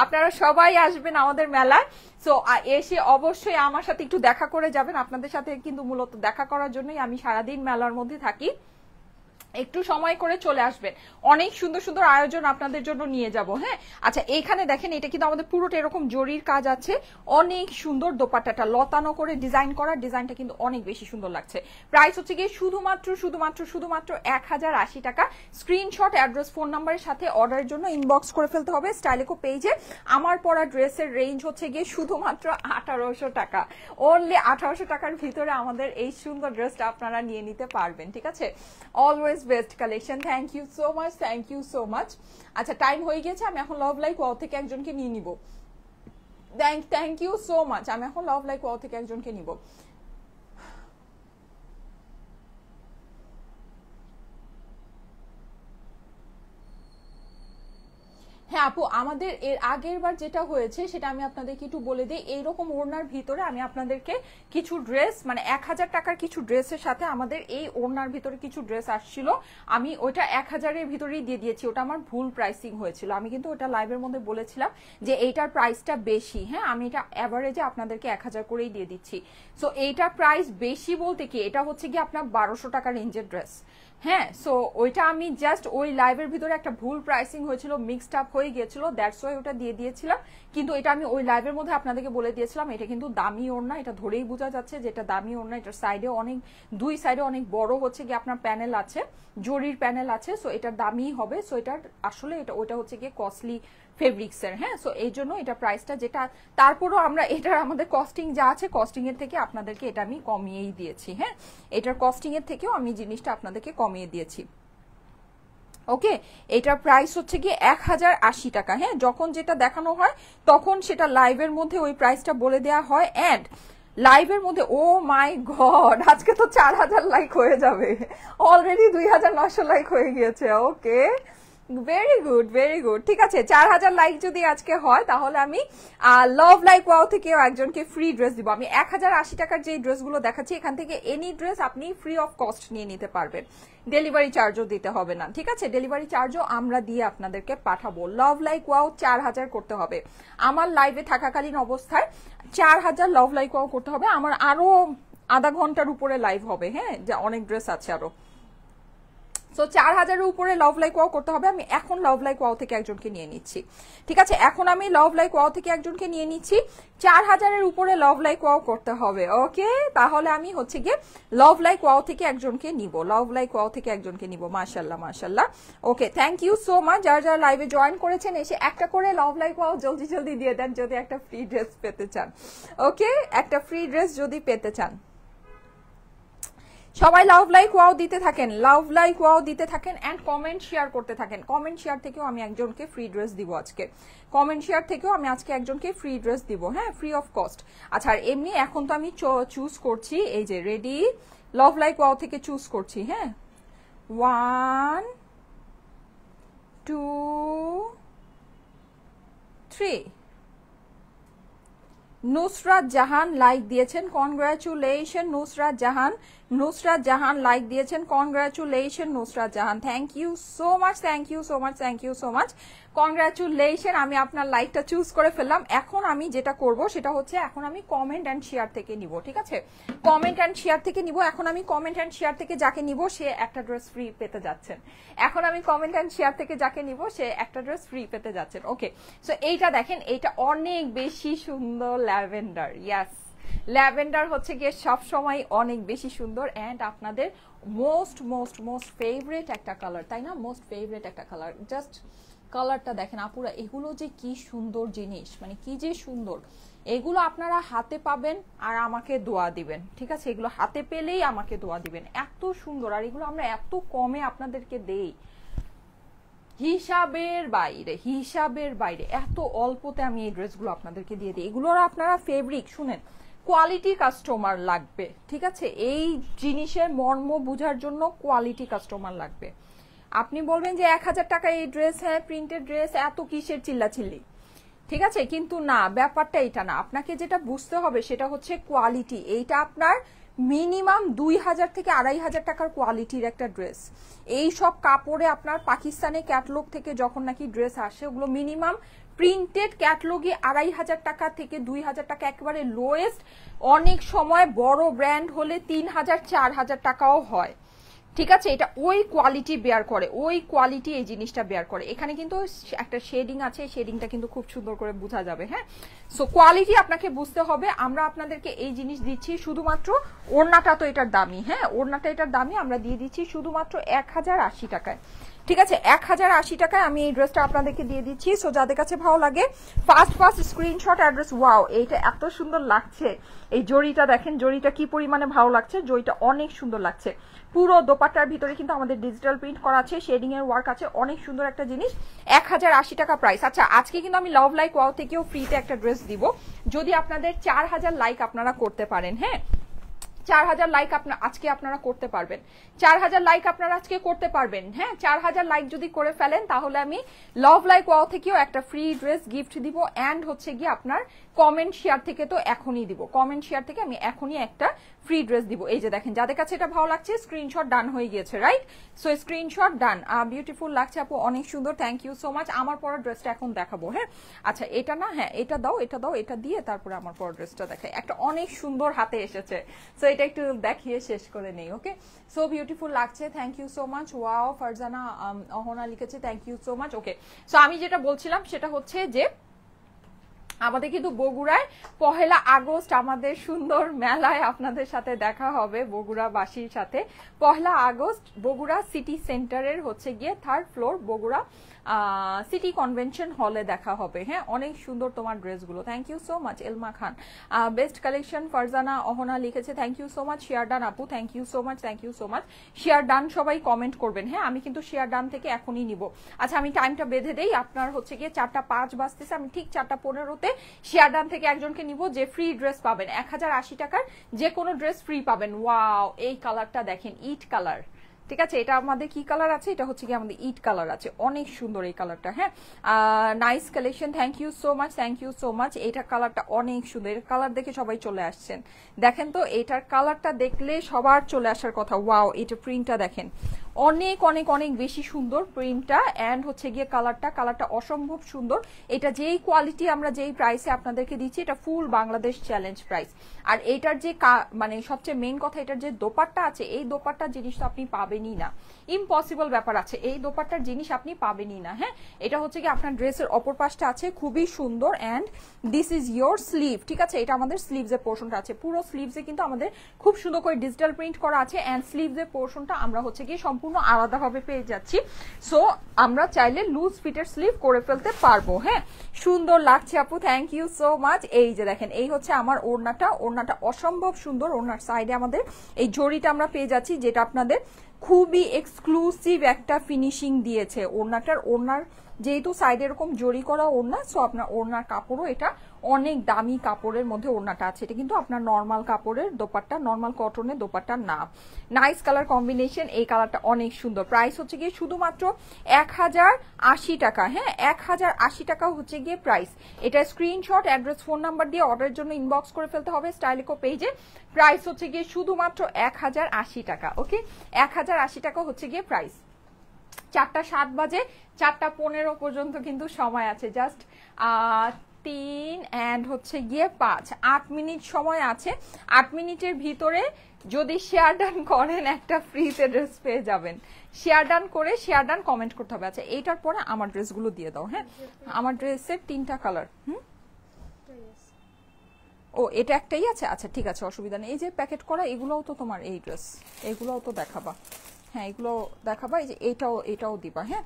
আপনারা সবাই আসবেন আমাদের মেলায়, সো এসে অবশ্যই আমার সাথে একটু দেখা করে যাবেন। আপনাদের সাথে কিন্তু মূলত দেখা করার জন্যই আমি সারাদিন মেলার মধ্যে থাকি, একটু সময় করে চলে আসবেন। অনেক সুন্দর সুন্দর আয়োজন আপনাদের জন্য নিয়ে যাব। হ্যাঁ, আচ্ছা এইখানে দেখেন, এটা কিন্তু আমাদের পুরোটা এরকম জরির কাজ আছে, অনেক সুন্দর। দোপাট্টাটা লতানো করে ডিজাইন করা, ডিজাইনটা কিন্তু অনেক বেশি সুন্দর লাগছে। প্রাইস হচ্ছে গিয়ে শুধুমাত্র 1080 টাকা। স্ক্রিনশট, অ্যাড্রেস, ফোন নাম্বারের সাথে অর্ডারের জন্য ইনবক্স করে ফেলতে হবে স্টাইলেকো পেজে। আমার পরা ড্রেসের রেঞ্জ হচ্ছে গিয়ে শুধুমাত্র 1800 টাকা, অনলি 1800 টাকার ভিতরে আমাদের এই সুন্দর ড্রেসটা আপনারা নিয়ে নিতে পারবেন। ঠিক আছে, always best collection. Thank you so much, thank you so much. আচ্ছা টাইম হয়ে গেছে, আমি এখন লাভ লাইক ওয়াও থেকে একজনকে নিয়ে নিব। Thank you so much. আমি এখন লাভ লাইক ওয়াও থেকে একজনকে নিব। হ্যাঁ হ্যাঁ আপু, আমাদের এর আগের বার যেটা হয়েছে সেটা আমি আপনাদেরকে একটু বলে দিই। এইরকম ওড়নার ভিতরে আমি আপনাদেরকে কিছু ড্রেস, মানে 1000 টাকার কিছু ড্রেসের সাথে আমাদের এই ওড়নার ভিতরে কিছু ড্রেস আসছিল, আমি ওইটা 1000-এর ভিতরেই দিয়ে দিয়েছি। ওটা আমার ভুল প্রাইসিং হয়েছিল, আমি কিন্তু ওটা লাইভের মধ্যে বলেছিলাম যে এইটার প্রাইসটা বেশি। হ্যাঁ, আমি এটা অ্যাভারেজে আপনাদেরকে 1000 করেই দিয়ে দিচ্ছি। সো এইটার প্রাইস বেশি বলতে কি, এটা হচ্ছে কি আপনার 1200 টাকা রেঞ্জের ড্রেস। হ্যাঁ, সো ওইটা আমি জাস্ট ওই লাইভের ভিতরে একটা ভুল প্রাইসিং হয়েছিল, মিক্সড আপ হয়ে গিয়েছিল, দ্যাটস ওয়াই ওটা দিয়ে দিয়েছিলাম। কিন্তু এটা আমি ওই লাইভের মধ্যে আপনাদেরকে বলে দিয়েছিলাম এটা কিন্তু দামি ওড়না, এটা ধরেই বোঝা যাচ্ছে যে এটা দামি ওড়না। এটার সাইডে অনেক, দুই সাইডে অনেক বড় হচ্ছে কি আপনার প্যানেল আছে, জরির প্যানেল আছে। সো এটা দামি হবে। সো এটার আসলে এটা ওইটা হচ্ছে গিয়ে কস্টলি ফেব্রিক্সের। হ্যাঁ, সো এই জন্য এটা প্রাইসটা যেটা, তারপরও আমরা এটার আমাদের কস্টিং যা আছে কস্টিং এর থেকে আপনাদেরকে এটা আমি কমিয়েই দিয়েছি। হ্যাঁ, এটার কস্টিং এর থেকেও আমি জিনিসটা আপনাদেরকে কমিয়ে দিয়েছি। ওকে, এটার প্রাইস হচ্ছে কি 1080 টাকা। হ্যাঁ, যখন যেটা দেখানো হয় তখন সেটা লাইভের মধ্যে ওই প্রাইসটা বলে দেওয়া হয়। অ্যান্ড লাইভের মধ্যে, ও মাই গড, আজকে তো 4000 লাইক হয়ে যাবে, অলরেডি 2900 লাইক হয়ে গিয়েছে। ওকে, ভেরি গুড, ভেরি গুড। ঠিক আছে, 4000 লাইক যদি আজকে হয় তাহলে আমি লাভ লাইক ওয়াও থেকেও একজনকে ফ্রি ড্রেস দিব। আমি 1080 টাকার যে ড্রেসগুলো দেখাচ্ছি এখান থেকে এনি ড্রেস আপনি ফ্রি অফ কস্ট নিয়ে নিতে পারবেন, ডেলিভারি চার্জও দিতে হবে না। ঠিক আছে, ডেলিভারি চার্জও আমরা দিয়ে আপনাদেরকে পাঠাবো। লাভ লাইক ওয়াও 4000 করতে হবে আমার লাইভে থাকাকালীন অবস্থায়, 4000 লাভ লাইক ওয়াও করতে হবে। আমার আরো আধা ঘন্টার উপরে লাইভ হবে। হ্যাঁ, যে অনেক ড্রেস আছে আরো। সো 4000-এর উপরে লাভ লাইক ওয়াও করতে হবে। আমি এখন লাভ লাইক ওয়াও থেকে একজনকে নিয়ে নিচ্ছি। ঠিক আছে, এখন আমি লাভ লাইক ওয়াও থেকে একজনকে নিয়ে নিচ্ছি। 4000-এর উপরে লাভ লাইক ওয়াও করতে হবে। ওকে, তাহলে আমি হচ্ছে গিয়ে লাভ লাইক ওয়াও থেকে একজনকে নিব, লাভ লাইক ওয়াও থেকে একজনকে নিব। মাশাআল্লাহ, মাশাআল্লাহ। ওকে, থ্যাংক ইউ সো মাচ। যারা যারা লাইভে জয়েন করেছেন এসে একটা করে লাভ লাইক ওয়াও জলদি জলদি দিয়ে দেন যদি একটা ফ্রি ড্রেস পেতে চান। ওকে, একটা ফ্রি ড্রেস যদি পেতে চান, সবাই লাভ লাইক ওয়াও দিতে থাকেন, লাভ লাইক ওয়াও দিতে থাকেন অ্যান্ড কমেন্ট শেয়ার করতে থাকেন। কমেন্ট শেয়ার থেকেও আমি একজনকে ফ্রি ড্রেস দিব আজকে, কমেন্ট শেয়ার থেকেও আমি আজকে একজনকে ফ্রি ড্রেস দিব। হ্যাঁ, ফ্রি অফ কস্ট। আচ্ছা, আর এমনি এখন তো আমি চুজ করছি, এই যে রেডি, লাভ লাইক ওয়াও থেকে চুজ করছি। হ্যাঁ, 1 2 3। নুসরাত জাহান লাইক দিয়েছেন, কনগ্রাচুলেশন নুসরাত জাহান। নুসরাত জাহান লাইক দিয়েছেন, congratulation Nusrat Jahan. Thank you so much, thank you so much, thank you so much, congratulation. আমি আপনার লাইকটা চুজ করে ফেললাম। এখন আমি যেটা করব সেটা হচ্ছে এখন আমি কমেন্ট অ্যান্ড শেয়ার থেকে নিব। ঠিক আছে, কমেন্ট অ্যান্ড শেয়ার থেকে নিব। এখন আমি কমেন্ট অ্যান্ড শেয়ার থেকে যাকে নিব সে একটা ড্রেস ফ্রি পেতে যাচ্ছেন। এখন আমি কমেন্ট অ্যান্ড শেয়ার থেকে যাকে নিব সে একটা ড্রেস ফ্রি পেতে যাচ্ছেন। ওকে, সো এইটা দেখেন, এইটা অনেক বেশি সুন্দর ল্যাভেন্ডার। ইয়াস, ল্যাভেন্ডার হচ্ছে গিয়ে সবসময় অনেক বেশি সুন্দর অ্যান্ড আপনাদের মোস্ট মোস্ট মোস্ট ফেভারিট একটা কালার, তাই না? মোস্ট ফেভারিট একটা কালার। জাস্ট কালারটা দেখেন আপুরা, এগুলো যে কি সুন্দর জিনিস, মানে কি যে সুন্দর। এগুলো আপনারা হাতে পাবেন আর আমাকে দোয়া দিবেন। ঠিক আছে, এগুলো হাতে পেলেই আমাকে দোয়া দিবেন, এত সুন্দর। আর এগুলো আমরা এত কমে আপনাদেরকে দেই, হিসাবের বাইরে, হিসাবের বাইরে। এত অল্পতে আমি এই ড্রেসগুলো আপনাদেরকে দিয়ে দিই। এগুলোর আপনারা ফেব্রিক শুনেন, কোয়ালিটি কাস্টমার লাগবে। ঠিক আছে, এই জিনিসের মর্ম বোঝার জন্য কোয়ালিটি কাস্টমার লাগবে। আপনি বলবেন যে 1000 টাকা এই ড্রেস, হ্যাঁ প্রিন্টেড ড্রেস, এত কিসের চিল্লাচিল্লি। ঠিক আছে, কিন্তু না, ব্যাপারটা এটা না। আপনাকে যেটা বুঝতে হবে সেটা হচ্ছে কোয়ালিটি। এইটা আপনার মিনিমাম 2000 থেকে 2500 টাকার কোয়ালিটির একটা ড্রেস। এই সব কাপড়ে আপনার পাকিস্তানে ক্যাটলগ থেকে যখন নাকি ড্রেস আসে, ওগুলো মিনিমাম প্রিন্টেড ক্যাটলগে 2500 টাকা থেকে 2000 টাকা, একেবারে লোয়েস্ট। অনেক সময় বড় ব্র্যান্ড হলে 3000 4000 টাকাও হয়। ঠিক আছে, এটা ওই কোয়ালিটি বেয়ার করে, ওই কোয়ালিটি এই জিনিসটা বেয়ার করে। এখানে কিন্তু একটা শেডিং আছে, শেডিংটা কিন্তু খুব সুন্দর করে বোঝা যাবে। হ্যাঁ, সো কোয়ালিটি আপনাকে বুঝতে হবে। আমরা আপনাদেরকে এই জিনিস দিচ্ছি শুধুমাত্র, ওড়নাটা তো এটার দামি, হ্যাঁ ওড়নাটা এটার দামি, আমরা দিয়ে দিচ্ছি শুধুমাত্র 1080 টাকায়। ঠিক আছে, 1080 টাকায় আমি এই ড্রেসটা আপনাদেরকে দিয়ে দিচ্ছি। সো যাদের কাছে ভালো লাগে first first screenshot address. Wow, এইটা এত সুন্দর লাগছে। এই জরিটা দেখেন, জরিটা কি পরিমাণে ভালো লাগছে, জরিটা অনেক সুন্দর লাগছে। পুরো দোপাট্টার ভিতরে কিন্তু আমাদের ডিজিটাল প্রিন্ট করা আছে, শেডিং এর ওয়ার্ক আছে, অনেক সুন্দর একটা জিনিস। 1080 টাকা প্রাইস। আচ্ছা, আজকে কিন্তু আমি লাভ লাইক ওয়াও থেকেও ফ্রিতে একটা ড্রেস দিব যদি আপনাদের 4000 লাইক আপনারা করতে পারেন। হ্যাঁ, 4000 লাইক আজকে আপনারা করতে পারবেন, 4000 লাইক আপনারা আজকে করতে পারবেন। হ্যাঁ, 4000 লাইক যদি করে ফেলেন তাহলে আমি লাভ লাইক ওয়াও থেকেও একটা ফ্রি ড্রেস গিফট দিব, অ্যান্ড হচ্ছে গিয়ে আপনার কমেন্ট শেয়ার থেকে তো এখনই দিব, কমেন্ট শেয়ার থেকে আমি এখনই একটা ফ্রি ড্রেস দিব। এই যে দেখেন, যাদের কাছে এটা ভালো লাগছে স্ক্রিনশট ডান হয়ে গিয়েছে, রাইট? সো স্ক্রিনশট ডান। বিউটিফুল লাগছে আপু, অনেক সুন্দর, থ্যাংক ইউ সো মাচ। আমার পরা ড্রেসটা এখন দেখাবো। হ্যাঁ, আচ্ছা এটা না, হ্যাঁ এটা দাও, এটা দাও, এটা দিয়ে তারপরে আমার পরা ড্রেসটা দেখাই। একটা অনেক সুন্দর হাতে এসেছে, সো এটা একটু দেখিয়ে শেষ করে নেই। ওকে, সো বিউটিফুল লাগছে, thank you so much. Wow, Farzana Ahona লিখেছে, thank you so much. Okay, so আমি যেটা বলছিলাম সেটা হচ্ছে যে আমাদের কিন্তু বগুড়ায় 1 আগস্ট আমাদের সুন্দর মেলায় আপনাদের সাথে দেখা হবে, বগুড়াবাসীর সাথে। 1 আগস্ট বগুড়া সিটি সেন্টারের হচ্ছে গিয়ে 3rd floor Bogura city convention হলে দেখা হবে। হ্যাঁ, অনেক সুন্দর তোমার ড্রেসগুলো, thank you so much. Elma Khan, best collection Farzana Ahona লিখেছে, thank you so much. Share done আপু, thank you so much, thank you so much. Share done সবাই কমেন্ট করবেন। হ্যাঁ, আমি কিন্তু শেয়ার ডান থেকে এখনই নিব। আচ্ছা, আমি টাইমটা বেঁধে দেই, আপনার হচ্ছে গিয়ে 4:05 বাজতেছে, আমি ঠিক 4:15-তে শেয়ার ডান থেকে একজনকে নিব যে ফ্রি ড্রেস পাবেন, 1080 টাকার যে কোনো ড্রেস ফ্রি পাবেন। ওয়াও, এই কালারটা দেখেন, ইট কালার, ঠিক আছে? এটা আমাদের কি কালার আছে? এটা হচ্ছে কি আমাদের ইট কালার আছে, অনেক সুন্দর এই কালারটা। হ্যাঁ, nice collection, thank you so much, thank you so much. এটা কালারটা অনেক সুন্দর, এর কালার দেখে সবাই চলে আসছেন। দেখেন তো, এটার কালারটা দেখলে সবার চলে আসার কথা। ওয়াও, এটা প্রিন্টটা দেখেন, অনেক অনেক অনেক বেশি সুন্দর প্রিন্টটা, অ্যান্ড হচ্ছে গিয়ে কালারটা অসম্ভব সুন্দর। এটা যেই কোয়ালিটি আমরা যেই প্রাইসে আপনাদেরকে দিচ্ছি, এটা ফুল বাংলাদেশ চ্যালেঞ্জ প্রাইস। আর এটার যে মানে সবচেয়ে মেইন কথা, এটার যে দোপাট্টা আছে, এই দোপাট্টার জিনিস তো আপনি পাবেনই না, ইম্পসিবল ব্যাপার আছে, এই দোপাট্টার জিনিস আপনি পাবেনই না। হ্যাঁ, এটা হচ্ছে কি আপনার ড্রেসের অপর পাশটা আছে খুবই সুন্দর, and this is your sleeve, ঠিক আছে? এটা আমাদের স্লিভসের পোর্শনটা আছে, পুরো স্লিভসে কিন্তু আমাদের খুব সুন্দর করে ডিজিটাল প্রিন্ট করা আছে, অ্যান্ড স্লিভসের পোর্শনটা আমরা হচ্ছে কি সম্পূর্ণ আলাদাভাবে পেয়ে যাচ্ছি। সো আমরা চাইলে লুজ ফিটের স্লিভ করে ফেলতে পারবো। হ্যাঁ, সুন্দর লাগছে আপু, থ্যাংক ইউ সো মাচ। এই যে দেখেন, এই হচ্ছে আমার ওড়নাটা অসম্ভব সুন্দর। ওড়নার সাইডে আমাদের এই জড়িটা আমরা পেয়ে যাচ্ছি, যেটা আপনাদের খুবই এক্সক্লুসিভ একটা ফিনিশিং দিয়েছে ওড়নার যেহেতু সাইডে এরকম জড়ি করা ওড়না, সো আপনার ওড়নার কাপড়ও এটা অনেক দামি কাপড়ের মধ্যে ওড়নাটা আছে। এটা কিন্তু আপনার নর্মাল কাপড়ের দোপাট্টা, নর্মাল কটনের দোপাট্টা না। নাইস কালার কম্বিনেশন, এই কালারটা অনেক সুন্দর। প্রাইস হচ্ছে গিয়ে শুধুমাত্র 1080 টাকা। হ্যাঁ, 1080 টাকা হচ্ছে গিয়ে প্রাইস। এটা স্ক্রিনশট, অ্যাড্রেস, ফোন নাম্বার দিয়ে অর্ডারের জন্য ইনবক্স করে ফেলতে হবে স্টাইলিকো পেজে। প্রাইস হচ্ছে গিয়ে শুধুমাত্র 1080 টাকা। ওকে, 1080 টাকা হচ্ছে গিয়ে প্রাইস। 4:07 বাজে, 4:15 পর্যন্ত কিন্তু সময় আছে, জাস্ট 3 অ্যান্ড হচ্ছে গিয়ে 5, 8 মিনিট সময় আছে। 8 মিনিটের ভিতরে যদি শেয়ার ডান করেন একটা ফ্রিতে ড্রেস পেয়ে যাবেন। শেয়ার ডান করে শেয়ার ডান কমেন্ট করতে হবে। আচ্ছা, এইটার পরে আমার ড্রেসগুলো দিয়ে দাও। হ্যাঁ, আমার ড্রেসের 3টা কালার। ও, এটা একটাই আছে? আচ্ছা ঠিক আছে, অসুবিধা নেই। এই যে প্যাকেট করা, এগুলোও তো তোমার এই ড্রেস, এগুলোও তো দেখাবা। হ্যাঁ, এগুলো দেখাবা। এই যে এটাও দিবা। হ্যাঁ,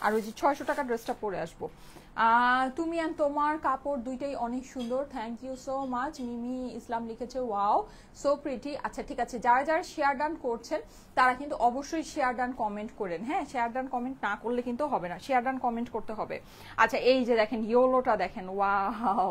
আর ওই যে 600 টাকা ড্রেসটা পরে আসবো। তুমি আর তোমার কাপড় দুইটাই অনেক সুন্দর, থ্যাংক ইউ সো মাচ। মিমি ইসলাম লিখেছে, ওয়াও সো প্রিটি। আচ্ছা ঠিক আছে, যারা শেয়ার ডান করছেন তারা কিন্তু অবশ্যই শেয়ার ডান কমেন্ট করেন। হ্যাঁ, শেয়ার ডান কমেন্ট না করলে কিন্তু হবে না, শেয়ার ডান কমেন্ট করতে হবে। আচ্ছা, এই যে দেখেন ইয়োলোটা দেখেন, ওয়াও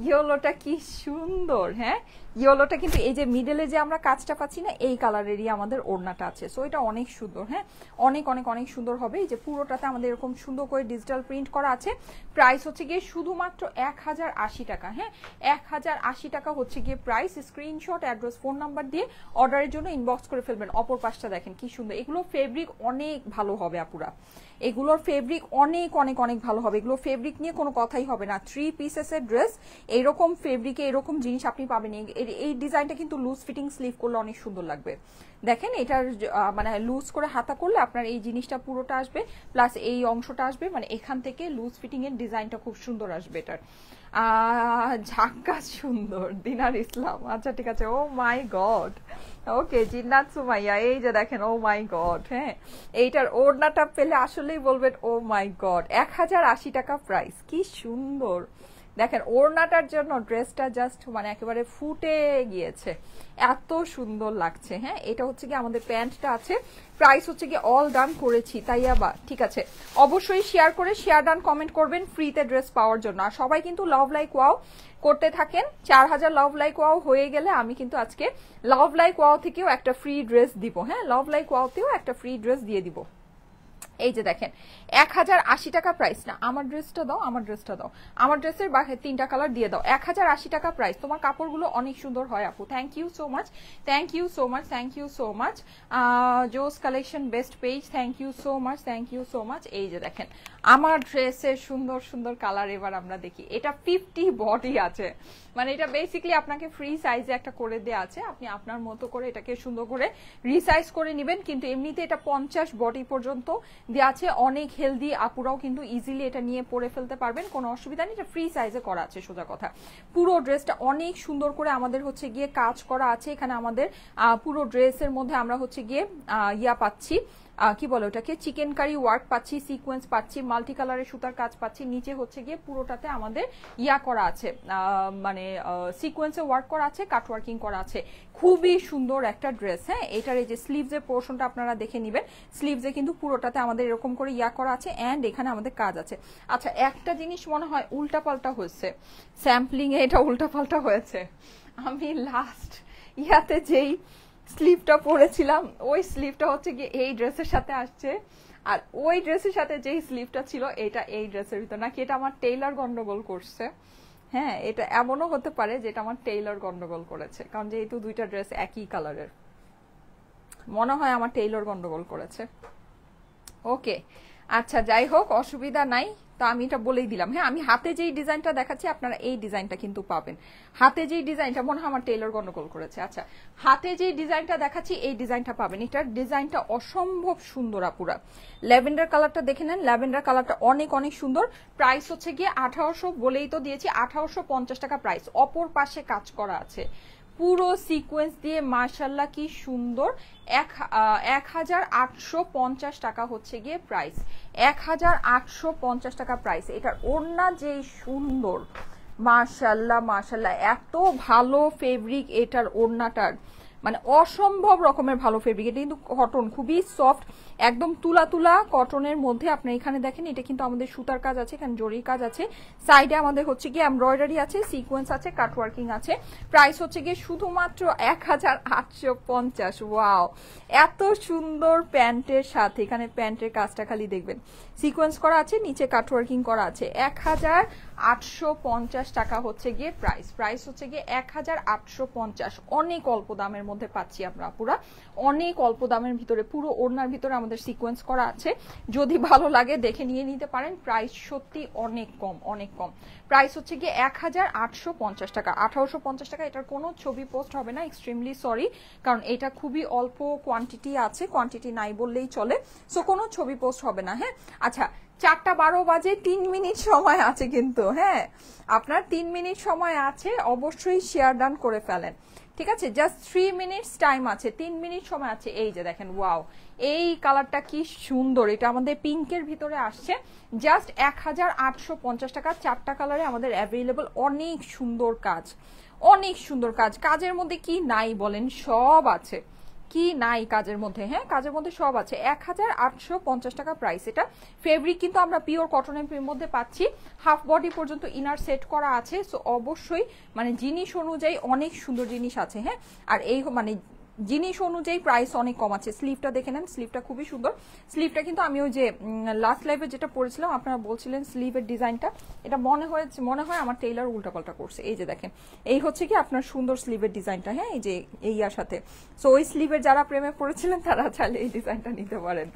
ইয়োলোটা কি সুন্দর। হ্যাঁ, ইয়োলোটা কিন্তু এই যে মিডলে যে আমরা কাজটা পাচ্ছি না, এই কালারেরই আমাদের ওড়নাটা আছে। সো এটা অনেক সুন্দর। হ্যাঁ, অনেক অনেক অনেক সুন্দর হবে। এই যে পুরোটাতে আমাদের এরকম সুন্দর করে ডিজিটাল প্রিন্ট করা আছে। প্রাইস হচ্ছে গিয়ে শুধুমাত্র 1080 টাকা। হ্যাঁ, 1080 টাকা হচ্ছে গিয়ে price. Screenshot, address, phone number দিয়ে অর্ডারের জন্য ইনবক্স করে ফেলবেন। অপর পাশটা দেখেন কি সুন্দর, এগুলো ফেব্রিক অনেক ভালো হবে আপুরা, এগুলোর ফেব্রিক অনেক অনেক অনেক ভালো হবে। এগুলো ফেব্রিক নিয়ে কোনো কথাই হবে না। 3 পিসেসের ড্রেস, এইরকম ফেব্রিকে এরকম জিনিস আপনি পাবেন। এই ডিজাইনটা কিন্তু লুজ ফিটিং স্লিভ করলে অনেক সুন্দর লাগবে। দেখেন, এটার মানে লুজ করে হাতা করলে আপনার এই জিনিসটা পুরোটা আসবে, প্লাস এই অংশটা আসবে, মানে এখান থেকে লুজ ফিটিং এর ডিজাইনটা খুব সুন্দর আসবে এটার। ঝাক্কা সুন্দর, দিনার ইসলাম। আচ্ছা ঠিক আছে, ও মাই গড। ওকে, জিন্নাত সুমাইয়া, এই যে দেখেন, ও মাই গড। হ্যাঁ, এইটার ওড়নাটা পেলে আসলেই বলবেন ও মাই গড। 1080 টাকা প্রাইস, কি সুন্দর, দেখেন ওড়নাটার জন্য ড্রেসটা জাস্ট মানে একেবারে ফুটে গিয়েছে, এত সুন্দর লাগছে। হ্যাঁ, এটা হচ্ছে কি আমাদের প্যান্টটা আছে, প্রাইস হচ্ছে কি অল ডান করেছি তাই আবার ঠিক আছে। অবশ্যই শেয়ার করে শেয়ার ডান কমেন্ট করবেন ফ্রিতে ড্রেস পাওয়ার জন্য। আর সবাই কিন্তু লাভ লাইক ওয়াও করতে থাকেন। 4000 লাভ লাইক ওয়াও হয়ে গেলে আমি কিন্তু আজকে লাভ লাইক ওয়াও থেকেও একটা ফ্রি ড্রেস দিব। হ্যাঁ, লাভ লাইক ওয়াওতেও একটা ফ্রি ড্রেস দিয়ে দিব। এই যে দেখেন 1080 টাকা প্রাইস। না আমার ড্রেসটা দাও, আমার ড্রেসটা দাও, আমার ড্রেসের বাকি 3টা কালার দিয়ে দাও। 1080 টাকা প্রাইস। তোমার কাপড়গুলো অনেক সুন্দর হয় আপু, thank you so much, thank you so much, thank you so much. জোস collection best page, thank you so much, thank you so much. এই যে দেখেন আমার ড্রেসের সুন্দর সুন্দর কালার এবার আমরা দেখি। এটা 50 বডি আছে, মানে এটা বেসিক্যালি আপনাকে ফ্রি সাইজে একটা করে দেওয়া আছে, আপনি আপনার মতো করে এটাকে সুন্দর করে রিসাইজ করে নেবেন। কিন্তু এমনিতে এটা 50 বডি পর্যন্ত দেওয়া আছে, অনেক হেলদি আপুরাও কিন্তু ইজিলি এটা নিয়ে পরে ফেলতে পারবেন, কোনো অসুবিধা নেই। এটা ফ্রি সাইজে করা আছে সোজা কথা। পুরো ড্রেসটা অনেক সুন্দর করে আমাদের হচ্ছে গিয়ে কাজ করা আছে এখানে। আমাদের পুরো ড্রেসের মধ্যে আমরা হচ্ছে গিয়ে ইয়া পাচ্ছি, কি বলে ওটাকে, চিকেন কারি ওয়ার্ক পাচ্ছি, সিকোয়েন্স পাচ্ছি, মাল্টি কালারের সুতার কাজ পাচ্ছি। নিচে হচ্ছে গিয়ে পুরোটাতে আমাদের ইয়া করা আছে, মানে সিকোয়েন্সে ওয়ার্ক করা আছে, কাট ওয়ার্কিং করা আছে। খুবই সুন্দর একটা ড্রেস। হ্যাঁ, এটার এই যে স্লিভসের পোর্শনটা আপনারা দেখে নেবেন, স্লিভসে কিন্তু পুরোটাতে আমাদের এরকম করে ইয়া করা আছে, অ্যান্ড এখানে আমাদের কাজ আছে। আচ্ছা, একটা জিনিস মনে হয় উল্টাপাল্টা হয়েছে, স্যাম্পলিং এ এটা উল্টাপাল্টা হয়েছে। আমি লাস্ট ইয়াতে যেই স্লিভটা পরেছিলাম ওই স্লিভটা হচ্ছে গিয়ে এই ড্রেসের সাথে আসছে, আর ওই ড্রেসের সাথে যেই স্লিভটা ছিল এটা এই ড্রেসের ভিতর। নাকি এটা আমার টেইলর গন্ডগোল করছে? হ্যাঁ, এটা এমনও হতে পারে যে এটা আমার টেইলর গন্ডগোল করেছে, কারণ যেহেতু দুইটা ড্রেস একই কালারের, মনে হয় আমার টেইলর গন্ডগোল করেছে। ওকে, আচ্ছা যাই হোক, অসুবিধা নাই। তো আমি এটা বলেই দিলাম। হ্যাঁ, আমি হাতে যেই ডিজাইনটা দেখাচ্ছি আপনারা এই ডিজাইনটা কিন্তু পাবেন। হাতে যেই ডিজাইনটা, মনে হয় আমার টেইলর গন্ডগোল করেছে। আচ্ছা, হাতে যেই ডিজাইনটা দেখাচ্ছি এই ডিজাইনটা পাবেন। এটার ডিজাইনটা অসম্ভব সুন্দর আপুরা। ল্যাভেন্ডার কালারটা দেখে নেন, ল্যাভেন্ডার কালারটা অনেক অনেক সুন্দর। প্রাইস হচ্ছে গিয়ে 1800, বলেই তো দিয়েছি 1850 টাকা প্রাইস। অপর পাশে কাজ করা আছে পুরো সিকোয়েন্স দিয়ে, মাশাল্লাহ কি সুন্দর। 1850 টাকা হচ্ছে গিয়ে প্রাইস, 1850 টাকা প্রাইস। এটার ওড়না যেই সুন্দর, মাশাল্লাহ মাশাল্লাহ, এত ভালো ফেব্রিক এটার ওড়নাটার, মানে অসম্ভব রকমের ভালো ফেব্রিক। এটা কিন্তু কটন, খুবই সফট, একদম তুলা তুলা কটনের মধ্যে। আপনি এখানে দেখেন এটা কিন্তু আমাদের সুতার কাজ আছে, এখানে জরির কাজ আছে, সাইডে আমাদের হচ্ছে গিয়ে এমব্রয়ডারি আছে, সিকোয়েন্স আছে, কাট ওয়ার্কিং আছে। প্রাইস হচ্ছে গিয়ে শুধুমাত্র 1850। ওয়াও, এত সুন্দর প্যান্টের সাথে এখানে প্যান্টের কাজটা খালি দেখবেন, সিকোয়েন্স করা আছে, নিচে কাট ওয়ার্কিং করা আছে। 1850 টাকা হচ্ছে গিয়ে প্রাইস। প্রাইস হচ্ছে গিয়ে 1850। অনেক অল্প দামের মধ্যে পাচ্ছি আমরা পুরা, অনেক অল্প দামের ভিতরে। পুরো ওড়নার ভিতরে আমাদের সিকোয়েন্স করা আছে, যদি ভালো লাগে দেখে নিয়ে নিতে পারেন। প্রাইস সত্যি অনেক কম, অনেক কম। প্রাইস হচ্ছে গিয়ে 1850 টাকা। 1850 টাকা। এটার কোনো ছবি পোস্ট হবে না, এক্সট্রিমলি সরি, কারণ এটা খুবই অল্প কোয়ান্টিটি আছে, কোয়ান্টিটি নাই বললেই চলে, সো কোনো ছবি পোস্ট হবে না। হ্যাঁ, আচ্ছা 4:12 বাজে, 3 মিনিট সময় আছে কিন্তু। হ্যাঁ, আপনার 3 মিনিট সময় আছে, অবশ্যই শেয়ার ডান করে ফেলেন, ঠিক আছে? জাস্ট 3 মিনিটস টাইম আছে, 3 মিনিট সময় আছে। এই যে দেখেন, ওয়াও, এই কালারটা কি সুন্দর, এটা আমাদের পিঙ্কের ভিতরে আসছে। জাস্ট 1850 টাকা। 4টা কালারে আমাদের অ্যাভেলেবল। অনেক সুন্দর কাজ, অনেক সুন্দর কাজ। কাজের মধ্যে কি নাই বলেন, সব আছে, কি নাই কাজের মধ্যে? হ্যাঁ, কাজের মধ্যে সব আছে। 1850 টাকা প্রাইস। এটা ফেব্রিক কিন্তু আমরা পিওর কটনের মধ্যে পাচ্ছি, হাফ বডি পর্যন্ত ইনার সেট করা আছে। সো অবশ্যই মানে জিনিস অনুযায়ী অনেক সুন্দর জিনিস আছে। হ্যাঁ, আর এই মানে জিনিস অনুযায়ী প্রাইস অনেক কম আছে। স্লিভটা দেখে নেন, স্লিভটা খুবই সুন্দর। স্লিভটা কিন্তু আমি ওই যে লাস্ট লাইভে যেটা পরেছিলাম আপনারা বলছিলেন স্লিভের ডিজাইনটা, এটা মনে হয় আমার টেইলার উল্টাপাল্টা করছে। এই যে দেখেন, এই হচ্ছে কি আপনার সুন্দর স্লিভের ডিজাইনটা। হ্যাঁ, এই যে এই ইয়ার সাথে, সো ওই স্লিভের যারা প্রেমে পড়েছিলেন তারা চাইলে এই ডিজাইনটা নিতে পারেন।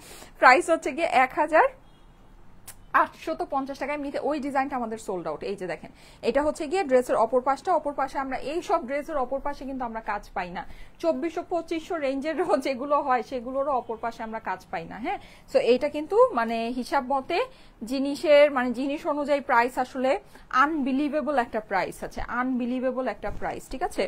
প্রাইস হচ্ছে গিয়ে 1850 টাকায় নিতে। ওই ডিজাইনটা আমাদের সোল্ড আউট। এই যে দেখেন, এটা হচ্ছে গিয়ে ড্রেসের অপর পাশটা। অপর পাশে আমরা এই সব ড্রেসের অপর পাশে কিন্তু আমরা কাজ পাই না। 2400-2500 রেঞ্জের যেগুলো হয় সেগুলোরও অপর পাশে আমরা কাজ পাই না। হ্যাঁ, সো এইটা কিন্তু মানে হিসাব মতে জিনিসের মানে জিনিস অনুযায়ী প্রাইস আসলে আনবিলিভেবল একটা প্রাইস আছে, আনবিলিভেবল একটা প্রাইস, ঠিক আছে?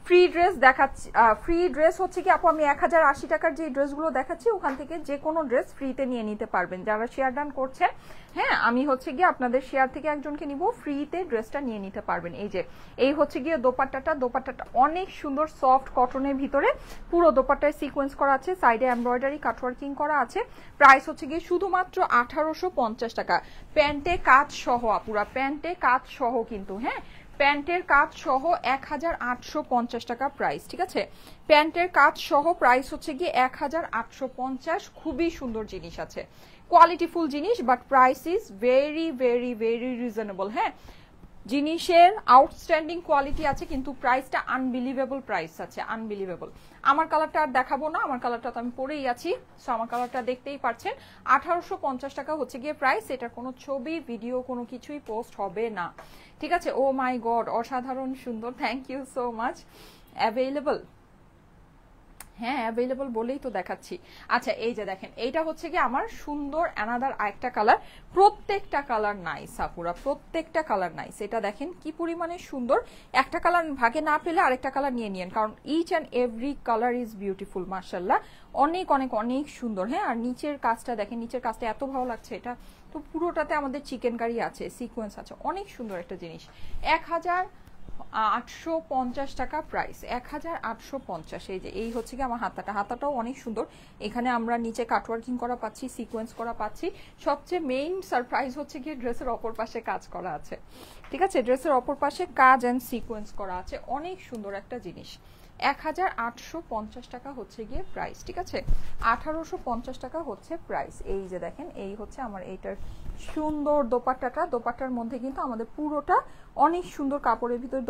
ফ্রি ড্রেস দেখাচ্ছি, ফ্রি ড্রেস হচ্ছে কি আপু আমি 1080 টাকার যে ড্রেসগুলো দেখাচ্ছি ওখান থেকে যে কোনো ড্রেস ফ্রিতে নিয়ে নিতে পারবেন যারা শেয়ার ডান করছেন। হ্যাঁ আমি হচ্ছে গিয়ে আপনাদের শেয়ার থেকে একজনকে নিব, ফ্রিতে ড্রেসটা নিয়ে নিতে পারবেন। এই যে এই হচ্ছে গিয়ে দোপাট্টাটা অনেক সুন্দর সফট কটনের ভিতরে, পুরো দোপাট্টায় সিকোয়েন্স করা আছে, সাইডে এমব্রয়ডারি কাটওয়ার্কিং করা আছে। প্রাইস হচ্ছে গিয়ে শুধুমাত্র 1850 টাকা। প্যান্টে কাজ সহ আপুরা, প্যান্টে কাজ সহ কিন্তু, হ্যাঁ প্যান্টের কাজ সহ 1850 টাকা প্রাইস, ঠিক আছে। প্যান্টের কাজ সহ প্রাইস হচ্ছে গিয়ে 1850। খুবই সুন্দর জিনিস আছে, কোয়ালিটিফুল জিনিস, but price is very very very reasonable. হ্যাঁ জিনিসের আউটস্ট্যান্ডিং কোয়ালিটি আছে কিন্তু প্রাইসটা আনবিলিভেবল প্রাইস আছে, আনবিলিভেবল। আমার কালারটা আর দেখাবো না, আমার কালারটা তো আমি পরেই আছি, সো আমার কালারটা দেখতেই পাচ্ছেন। 1850 টাকা হচ্ছে গিয়ে প্রাইস। এটার কোনো ছবি ভিডিও কোনো কিছুই পোস্ট হবে না, ঠিক আছে। ও মাই গড অসাধারণ সুন্দর, thank you so much. Available, হ্যাঁ অ্যাভেলেবল বলেই তো দেখাচ্ছি। আচ্ছা এই যে দেখেন এইটা হচ্ছে কি আমার সুন্দর অ্যানাদার আরেকটা কালার, প্রত্যেকটা কালার নাইস আপুরা, প্রত্যেকটা কালার নাইস। এটা দেখেন কি পরিমাণে সুন্দর, একটা কালার ভাগে না পেলে আরেকটা কালার নিয়ে নিন, কারণ each and every colour is beautiful মাশাআল্লাহ, অনেক অনেক অনেক সুন্দর। হ্যাঁ আর নিচের কাজটা দেখেন, নিচের কাজটা এত ভালো লাগছে, এটা তো পুরোটাতে আমাদের চিকেন কারি আছে, সিকোয়েন্স আছে, অনেক সুন্দর একটা জিনিস। 1850 টাকা প্রাইস, 1850। এই যে এই হচ্ছে কি আমার হাতাটাও অনেক সুন্দর, এখানে আমরা নিচে কাটওয়ার্কিং করা পাচ্ছি, সিকোয়েন্স করা পাচ্ছি। সবচেয়ে মেইন সারপ্রাইজ হচ্ছে কি ড্রেসের অপর পাশে কাজ করা আছে, ঠিক আছে, ড্রেসের অপর পাশে কাজ অ্যান্ড সিকোয়েন্স করা আছে, অনেক সুন্দর একটা জিনিস। 1850 টাকা হচ্ছে গিয়ে প্রাইস, ঠিক আছে, 1850 টাকা হচ্ছে প্রাইস। এই যে দেখেন এই হচ্ছে আমার এইটার সুন্দর দোপাট্টার মধ্যে কিন্তু আমাদের পুরোটা অনেক সুন্দর কাপড়ের ভিতরে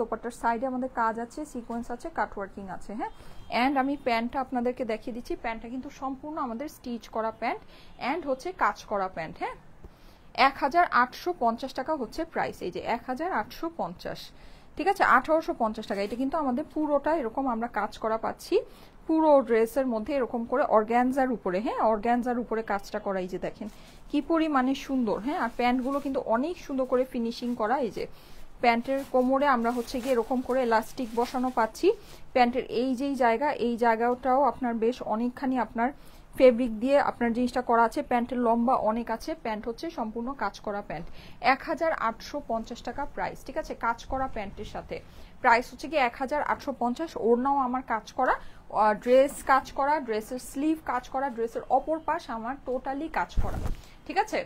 দোপাট্টার সাইডে আমাদের কাজ আছে, সিকোয়েন্স আছে, কাটওয়ার্কিং আছে। হ্যাঁ অ্যান্ড আমি প্যান্টটা আপনাদেরকে দেখিয়ে দিচ্ছি, প্যান্টটা কিন্তু সম্পূর্ণ আমাদের স্টিচ করা প্যান্ট অ্যান্ড হচ্ছে কাজ করা প্যান্ট। হ্যাঁ 1850 টাকা হচ্ছে প্রাইস, এই যে 1850, ঠিক আছে, 1850 টাকা। এটা কিন্তু আমাদের পুরোটা এরকম আমরা কাজ করা পাচ্ছি, পুরো ড্রেসের মধ্যে এরকম করে অর্গ্যানজার উপরে, হ্যাঁ অর্গ্যানজার উপরে কাজটা করা, এই যে দেখেন কি পরিমাণে সুন্দর। হ্যাঁ আর প্যান্টগুলো কিন্তু অনেক সুন্দর করে ফিনিশিং করা, এই যে প্যান্টের কোমরে আমরা হচ্ছে গিয়ে এরকম করে এলাস্টিক বসানো পাচ্ছি, প্যান্টের এই যেই জায়গা এই জায়গাটাও আপনার বেশ অনেকখানি আপনার ফেব্রিক দিয়ে আপনার জিনিসটা করা আছে, প্যান্টের লম্বা অনেক আছে, প্যান্ট হচ্ছে সম্পূর্ণ কাজ করা প্যান্ট। 1850 টাকা প্রাইস, ঠিক আছে, কাজ করা প্যান্টের সাথে প্রাইস হচ্ছে কি 1850। ওড়নাও আমার কাজ করা, ড্রেস কাজ করা, ড্রেসের স্লিভ কাজ করা, ড্রেসের অপর পাশ আমার টোটালি কাজ করা, ঠিক আছে।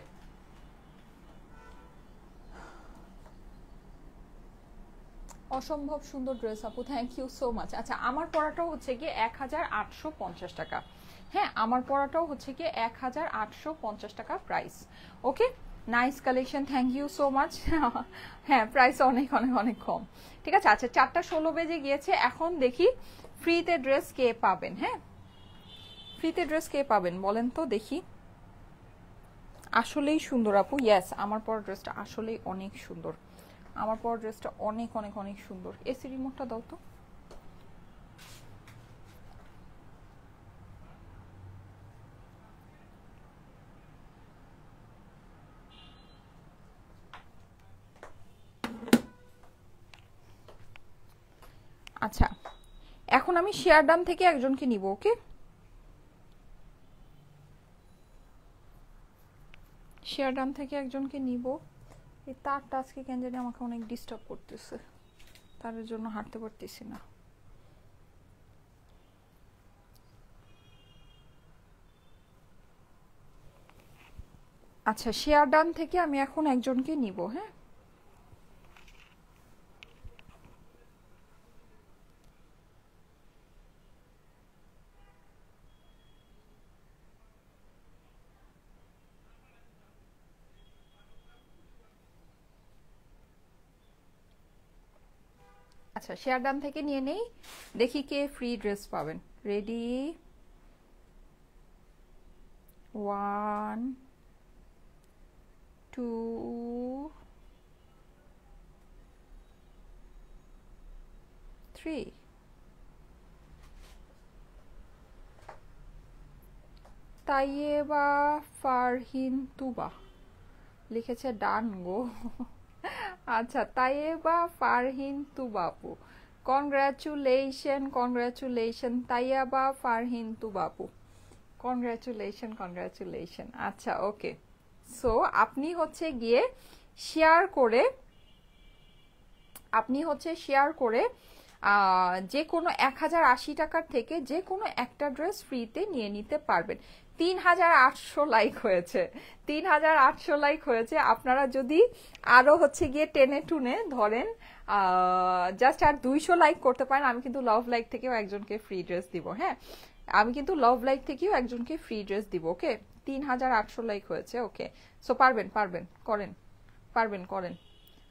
অসম্ভব সুন্দর ড্রেস আপু, থ্যাংক ইউ সো মাচ। আচ্ছা আমার পরাটাও হচ্ছে গিয়ে 1850 টাকা, হ্যাঁ আমার পরাটাও হচ্ছে গিয়ে 1850 টাকা price. Okay nice collection, thank you so much. হ্যাঁ প্রাইস অনেক অনেক অনেক কম, ঠিক আছে। আচ্ছা 4:16 বেজে গিয়েছে, এখন দেখি ফ্রিতে ড্রেস কে পাবেন। হ্যাঁ ফ্রিতে ড্রেস কে পাবেন বলেন তো দেখি। আসলেই সুন্দর আপু, ইয়েস আমার পরা ড্রেসটা আসলেই অনেক সুন্দর, আমার পর ড্রেসটা অনেক অনেক অনেক সুন্দর। এসি রিমোটটা দাও তো। আচ্ছা এখন আমি শেয়ার ডান থেকে একজনকে নিব, ওকে শেয়ার ডান থেকে একজনকে নিব। এই তারটা আজকে কেন জানি আমাকে অনেক ডিস্টার্ব করতেছে, তার জন্য হাঁটতে পারতেছি না। আচ্ছা শেয়ার ডান থেকে আমি এখন একজনকে নিব। হ্যাঁ আচ্ছা শেয়ার ডান থেকে নিয়ে নেই, দেখি কে ফ্রি ড্রেস পাবেন। রেডি 1 2 3। তাইয়েবা ফারহিন তুবা লিখেছে ডান গো। আচ্ছা তাইয়েবা ফারহিন তুবা আপু, কনগ্রাচুলেশন তাইয়াবা ফারহিন তু বাবু, কনগ্রাচুলেশন। আচ্ছা ওকে, সো আপনি হচ্ছে গিয়ে শেয়ার করে যে কোনো 1080 টাকার থেকে যে কোনো একটা ড্রেস ফ্রিতে নিয়ে নিতে পারবেন। 3800 লাইক হয়েছে, 3800 লাইক হয়েছে। আপনারা যদি আরো হচ্ছে গিয়ে টেনে টুনে ধরেন জাস্ট আর 200 লাইক করতে পারেন, আমি কিন্তু লাভ লাইক থেকেও একজনকে ফ্রি ড্রেস দিব। হ্যাঁ, আমি কিন্তু লাভ লাইক থেকেও একজনকে ফ্রি ড্রেস দিব। ওকে, 3800 লাইক হয়েছে। ওকে, সো পারবেন, করেন,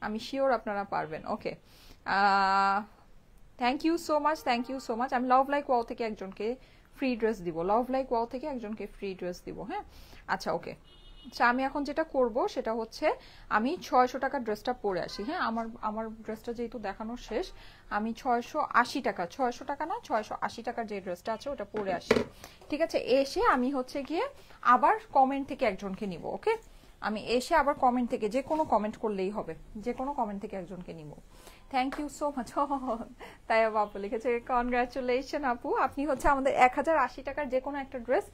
আমি শিওর আপনারা পারবেন। ওকে, থ্যাংক ইউ সো মাচ। আমি লাভ লাইক ওয়াও থেকে একজনকে ফ্রি ড্রেস দিব, হ্যাঁ। আচ্ছা ওকে, আচ্ছা আমি এখন যেটা করব সেটা হচ্ছে আমি 600 টাকার ড্রেসটা পরে আসি। হ্যাঁ, আমার ড্রেসটা যেহেতু দেখানো শেষ, আমি 680 টাকা না 680 টাকার যে ড্রেসটা আছে ওটা পরে আসি। ঠিক আছে, এসে আমি হচ্ছে গিয়ে আবার কমেন্ট থেকে একজনকে নিব। ওকে, আমি এসে আবার কমেন্ট থেকে যে কোনো কমেন্ট করলেই হবে, যে কোনো কমেন্ট থেকে একজনকে নিব। Thank you so much. তাই আপু লিখেছে কনগ্রাচুলেশন আপু, আপনি হচ্ছে আমাদের 1080 টাকার যে কোনো একটা ড্রেস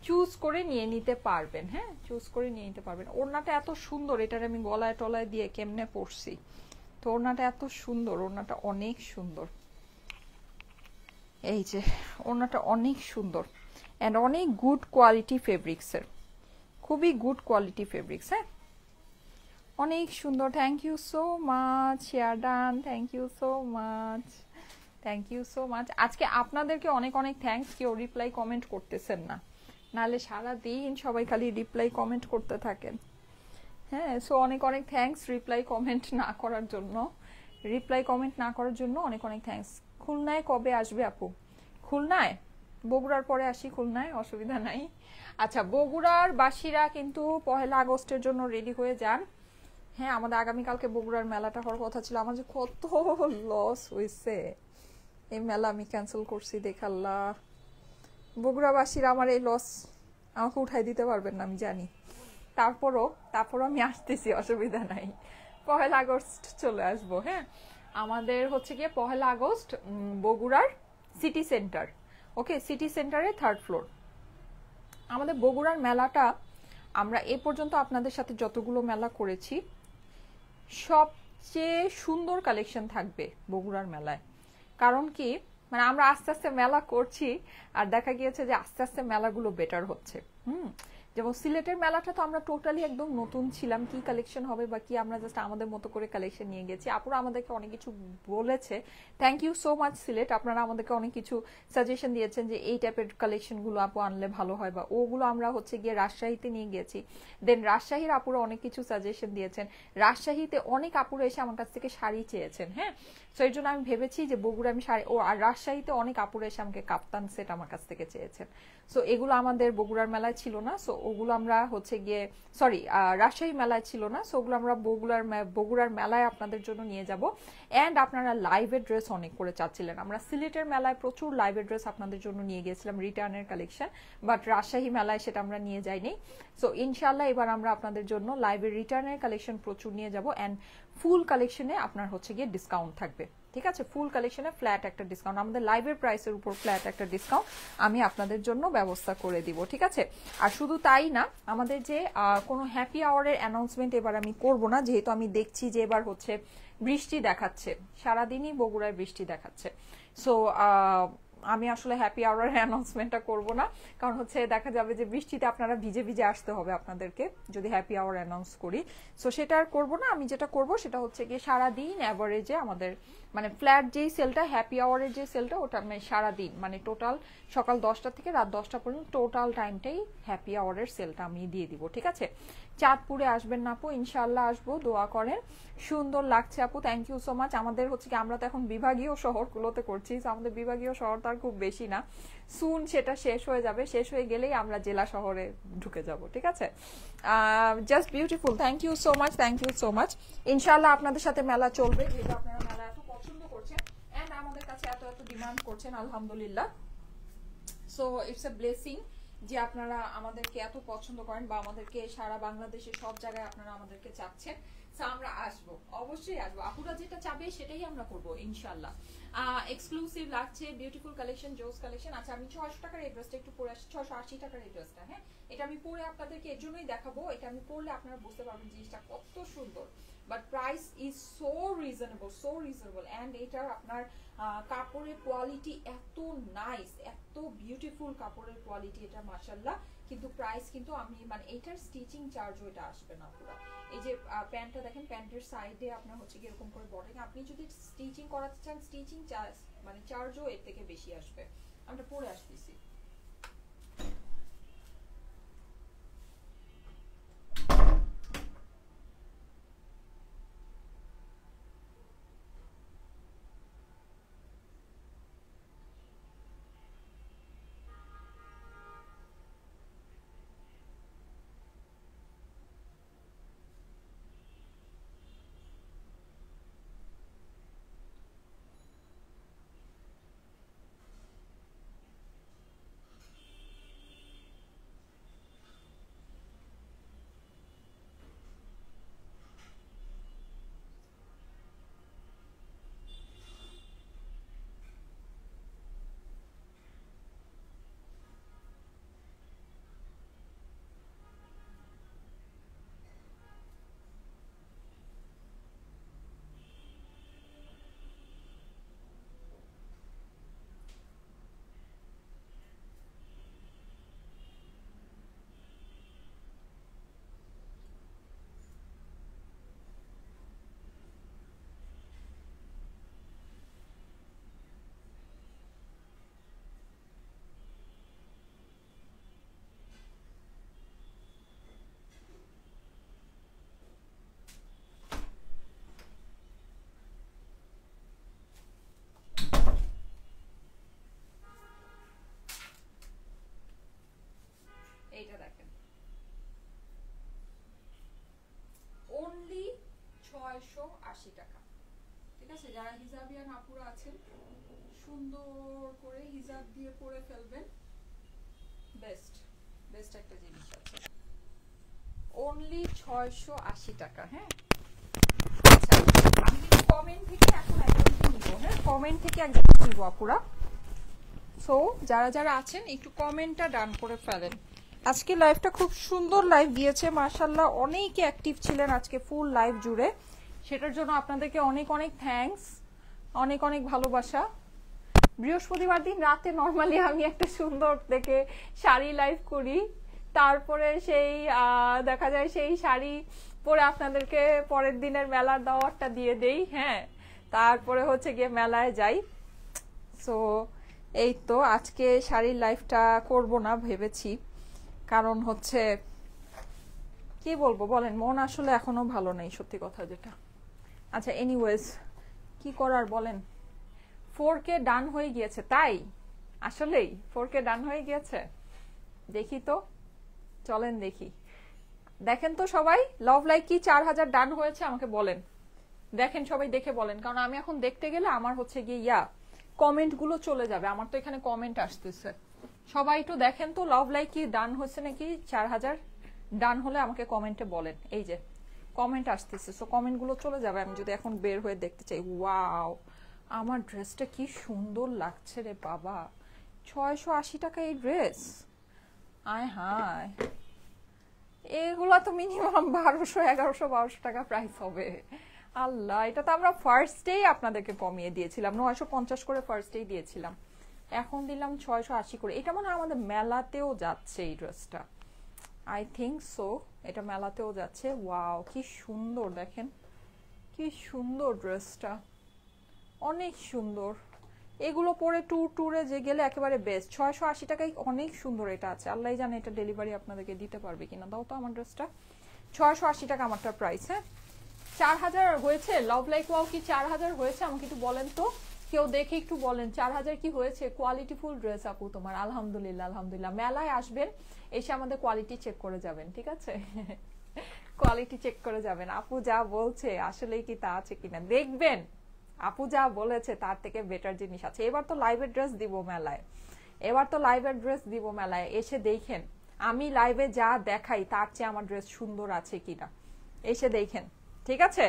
চুজ করে নিয়ে নিতে পারবেন। হ্যাঁ, চুজ করে নিয়ে নিতে পারবেন। ওড়নাটা এত সুন্দর, এটার আমি গলায় টলায় দিয়ে কেমনে পরছি, তো ওড়নাটা এত সুন্দর, ওড়নাটা অনেক সুন্দর। এই যে ওড়নাটা অনেক সুন্দর অ্যান্ড অনেক গুড কোয়ালিটি ফেব্রিক্সের, খুবই গুড কোয়ালিটি ফেব্রিক্স। হ্যাঁ, অনেক সুন্দর। থ্যাংক ইউ সো মাচ ইয়ারডান, থ্যাংক ইউ সো মাচ। আজকে আপনাদেরকে অনেক থ্যাঙ্কস, কেউ রিপ্লাই কমেন্ট করতেছেন না, নাহলে সারাদিন সবাই খালি রিপ্লাই কমেন্ট করতে থাকেন। হ্যাঁ, সো অনেক থ্যাঙ্কস রিপ্লাই কমেন্ট না করার জন্য, অনেক থ্যাঙ্কস। খুলনায় কবে আসবে আপু? খুলনায় বগুড়ার পরে আসি, খুলনায় অসুবিধা নাই। আচ্ছা, বগুড়ার বাসীরা কিন্তু 1 আগস্টের জন্য রেডি হয়ে যান। হ্যাঁ, আমাদের আগামীকালকে বগুড়ার মেলাটা হওয়ার কথা ছিল, আমার যে কত লস হয়েছে, এই মেলা আমি ক্যান্সেল করছি। দেখাল্লা, বগুড়াবাসীরা আমার এই লস আমাকে উঠাই দিতে পারবেন না আমি জানি, তারপরও আমি আসতেছি, অসুবিধা নাই। 1 আগস্ট চলে আসবো। হ্যাঁ, আমাদের হচ্ছে গিয়ে 1 আগস্ট বগুড়ার সিটি সেন্টার। ওকে, সিটি সেন্টারে 3rd ফ্লোর। আমাদের বগুড়ার মেলাটা আমরা এ পর্যন্ত আপনাদের সাথে যতগুলো মেলা করেছি সবচেয়ে সুন্দর কালেকশন থাকবে বগুড়ার মেলায়। কারণ কি, মানে আমরা আস্তে আস্তে মেলা করছি আর দেখা গিয়েছে যে আস্তে আস্তে মেলাগুলো বেটার হচ্ছে। যেমন সিলেটের মেলাটা তো আমরা টোটালি একদম নতুন ছিলাম, কি কালেকশন হবে বা কি, আমরা জাস্ট আমাদের মতো করে কালেকশন নিয়ে গেছি। আপুরা আমাদেরকে অনেক কিছু বলেছে, thank you so much Sylhet, আপনারা আমাদেরকে অনেক কিছু সাজেশন দিয়েছেন যে এই টাইপের কালেকশনগুলো আপু আনলে ভালো হয়, বা ওগুলো আমরা হচ্ছে গিয়ে রাজশাহীতে নিয়ে গেছি। দেন রাজশাহীর আপুরা অনেক কিছু সাজেশন দিয়েছেন, রাজশাহীতে অনেক আপুরা এসে আমার কাছ থেকে শাড়ি চেয়েছেন। হ্যাঁ, সো এই জন্য আমি ভেবেছি যে বগুড়া আমি শাড়ি, আর রাজশাহীতে অনেক আপুরা এসে আমাকে কাপ্তান সেট আমার কাছ থেকে চেয়েছেন। সো এগুলো আমাদের বগুড়ার মেলায় ছিল না, সো ওগুলো আমরা হচ্ছে গিয়ে রাজশাহী মেলায় ছিল না, সো ওগুলো আমরা বগুড়ার মেলায় আপনাদের জন্য নিয়ে যাব। অ্যান্ড আপনারা লাইভের ড্রেস অনেক করে চাচ্ছিলেন, আমরা সিলেটের মেলায় প্রচুর লাইভের ড্রেস আপনাদের জন্য নিয়ে গিয়েছিলাম, রিটার্নের কালেকশন, বাট রাজশাহী মেলায় সেটা আমরা নিয়ে যাইনি। সো ইনশাল্লাহ এবার আমরা আপনাদের জন্য লাইভের রিটার্নের কালেকশন প্রচুর নিয়ে যাব। অ্যান্ড ফুল কালেকশনে আপনার হচ্ছে গিয়ে ডিসকাউন্ট থাকবে। ঠিক আছে, ফুল কালেকশনে ফ্ল্যাট একটা ডিসকাউন্ট, আমাদের লাইভের প্রাইসের উপর ফ্ল্যাট একটা ডিসকাউন্ট আমি আপনাদের জন্য ব্যবস্থা করে দিব। ঠিক আছে, আর শুধু তাই না, আমাদের যে কোনো হ্যাপি আওয়ারের অ্যানাউন্সমেন্ট এবার আমি করব না, যেহেতু আমি দেখছি যে এবার হচ্ছে বৃষ্টি দেখাচ্ছে, সারাদিনই বগুড়ায় বৃষ্টি দেখাচ্ছে। সো আমি আসলে হ্যাপি আওয়ারের অ্যানাউন্সমেন্টটা করব না, কারণ হচ্ছে দেখা যাবে যে বৃষ্টিতে আপনারা ভিজে ভিজে আসতে হবে আপনাদেরকে যদি হ্যাপি আওয়ার অ্যানাউন্স করি। সো সেটা আর করবো না, আমি যেটা করব সেটা হচ্ছে গিয়ে সারাদিন অ্যাভারেজে আমাদের মানে ফ্ল্যাট যেই সেলটা, হ্যাপি আওয়ারের যে সেলটা, ওটা মানে সারাদিন মানে টোটাল সকাল 10টা থেকে রাত 10টা পর্যন্ত টোটাল টাইমটাই হ্যাপি আওয়ারের সেলটা আমি দিয়ে দিব। ঠিক আছে, চাঁদপুরে আসবেন না আপু? ইনশাল্লাহ আসবো, দোয়া করেন। সুন্দর লাগছে আপু, থ্যাংক ইউ সো মাচ। আমাদের হচ্ছে কি, আমরা তো এখন বিভাগীয় শহরগুলোতে করছি, আমাদের বিভাগীয় শহর তো আর খুব বেশি না, সুন সেটা শেষ হয়ে যাবে, শেষ হয়ে গেলেই আমরা জেলা শহরে ঢুকে যাব। ঠিক আছে, just beautiful, thank you so much. ইনশাল্লাহ আপনাদের সাথে মেলা চলবে, যেহেতু আপনারা মেলা এত পছন্দ করছেন এন্ড আমাদের কাছে এত ডিমান্ড করছেন, আলহামদুলিল্লাহ। সো ইটস এ ব্লেসিং যে আপনারা আমাদেরকে এত পছন্দ করেন, বা আমাদেরকে সারা বাংলাদেশের সব জায়গায় আপনারা আমাদেরকে চাচ্ছেন। আমরা আসবো, অবশ্যই আসবো, আপুরা যেটা চাবে সেটাই আমরা করবো ইনশাল্লাহ। এক্সক্লুসিভ লাগছে, বিউটিফুল কালেকশন, জোস কালেকশন। আচ্ছা আমি 600 টাকার এই ড্রেসটা একটু পরে আসি, 680 টাকার এই ড্রেসটা। হ্যাঁ এটা আমি পরে আপনাদেরকে এর জন্যই দেখাবো, এটা আমি পরলে আপনারা বুঝতে পারবেন জিনিসটা কত সুন্দর। But price is so reasonable and এটার আপনার কাপড়ের কোয়ালিটি এত নাইস, এত বিউটিফুল কাপড়ের কোয়ালিটি এটা মাশাআল্লাহ। কিন্তু প্রাইস কিন্তু আমি মানে এইটার স্টিচিং চার্জও এটা আসবে না পুরো। এই যে প্যান্টটা দেখেন, প্যান্টের সাইডে আপনার হচ্ছে কি এরকম করে বর্ডারিং, আপনি যদি স্টিচিং করাতে চান স্টিচিং চার্জ মানে চার্জও এর থেকে বেশি আসবে। আমরা পরে আসতেছি। এইটা দেখেন অনলি 680 টাকা। ঠিক আছে, যারা হিজাবিয়ান আপুরা আছেন সুন্দর করে হিজাব দিয়ে পরে ফেলবেন, বেস্ট একটা জিনিস আছে। অনলি 680 টাকা। হ্যাঁ আচ্ছা আমি কমেন্ট থেকে এখন একজনকে নিব। হ্যাঁ কমেন্ট থেকে একজনকে নিব আপুরা। সো যারা যারা আছেন একটু কমেন্টটা ডান করে ফেলেন। আজকে লাইভটা খুব সুন্দর লাইভ গিয়েছে মাশাআল্লাহ, অনেকে অ্যাক্টিভ ছিলেন আজকে ফুল লাইভ জুড়ে, সেটার জন্য আপনাদেরকে অনেক অনেক থ্যাঙ্কস, অনেক অনেক ভালোবাসা। বৃহস্পতিবার দিন রাতে নর্মালি আমি একটা সুন্দর দেখে শাড়ি লাইভ করি, তারপরে সেই দেখা যায় সেই শাড়ি পরে আপনাদেরকে পরের দিনের মেলার দাওয়াতটা দিয়ে দেই। হ্যাঁ তারপরে হচ্ছে গিয়ে মেলায় যাই। সো এই তো আজকে শাড়ির লাইভটা করব না ভেবেছি, কারণ হচ্ছে কি বলবো বলেন, মন আসলে এখনো ভালো নেই সত্যি কথা যেটা। আচ্ছা এনিওয়েজ কি করার বলেন। 4K ডান হয়ে গিয়েছে, তাই আসলেই 4K ডান হয়ে গিয়েছে। দেখি তো, চলেন দেখি, দেখেন তো সবাই লাভ লাইক কি 4000 ডান হয়েছে আমাকে বলেন, দেখেন সবাই দেখে বলেন, কারণ আমি এখন দেখতে গেলে আমার হচ্ছে গিয়ে কমেন্ট গুলো চলে যাবে, আমার তো এখানে কমেন্ট আসতেছে। সবাই একটু দেখেন তো লাভ লাইক কি ডান হয়েছে নাকি, 4000 ডান হলে আমাকে কমেন্টে বলেন। এই যে কমেন্ট আসতেছে, সো কমেন্ট গুলো চলে যাবে আমি যদি এখন বের হয়ে দেখতে চাই। ওয়াও আমার ড্রেসটা কি সুন্দর লাগছে রে বাবা, 680 টাকা এই ড্রেস, আয় হায় এগুলা তো মিনিমাম 1200 1100 1200 টাকা প্রাইস হবে। আল্লাহ এটা তো আমরা ফার্স্টেই আপনাদেরকে কমিয়ে দিয়েছিলাম, 950 করে ফার্স্টেই দিয়েছিলাম, এখন দিলাম 680 করে। এটা মনে হয় আমাদের মেলাতেও যাচ্ছে এই ড্রেসটা, আই থিঙ্ক সো এটা মেলাতেও যাচ্ছে। ওয়াও কি সুন্দর দেখেন, কি সুন্দর ড্রেসটা, অনেক সুন্দর। এগুলো পরে ট্যুরে যে গেলে একেবারে বেস্ট। 680 টাকায় অনেক সুন্দর এটা আছে, আল্লাহ জানে এটা ডেলিভারি আপনাদেরকে দিতে পারবে কিনা। দাও তো আমার ড্রেসটা, 680 টাকা আমারটার প্রাইস। হ্যাঁ 4000 হয়েছে লাভ লাইক ওয়াও কি 4000 হয়েছে আমাকে একটু বলেন তো, কেউ দেখে একটু বলেন 4000 কি হয়েছে। কোয়ালিটি ফুল ড্রেস আপু তোমার, আলহামদুলিল্লাহ আলহামদুলিল্লাহ। মেলায় আসবেন, এসে আমাদের কোয়ালিটি চেক করে যাবেন, ঠিক আছে কোয়ালিটি চেক করে যাবেন, আপু যা বলছে আসলেই কি তা আছে কিনা দেখবেন, আপু যা বলেছে তার থেকে বেটার জিনিস আছে। এবার তো লাইভের ড্রেস দিব মেলায়, এবার তো লাইভের ড্রেস দিব মেলায়, এসে দেখেন আমি লাইভে যা দেখাই তার চেয়ে আমার ড্রেস সুন্দর আছে কিনা, এসে দেখেন ঠিক আছে,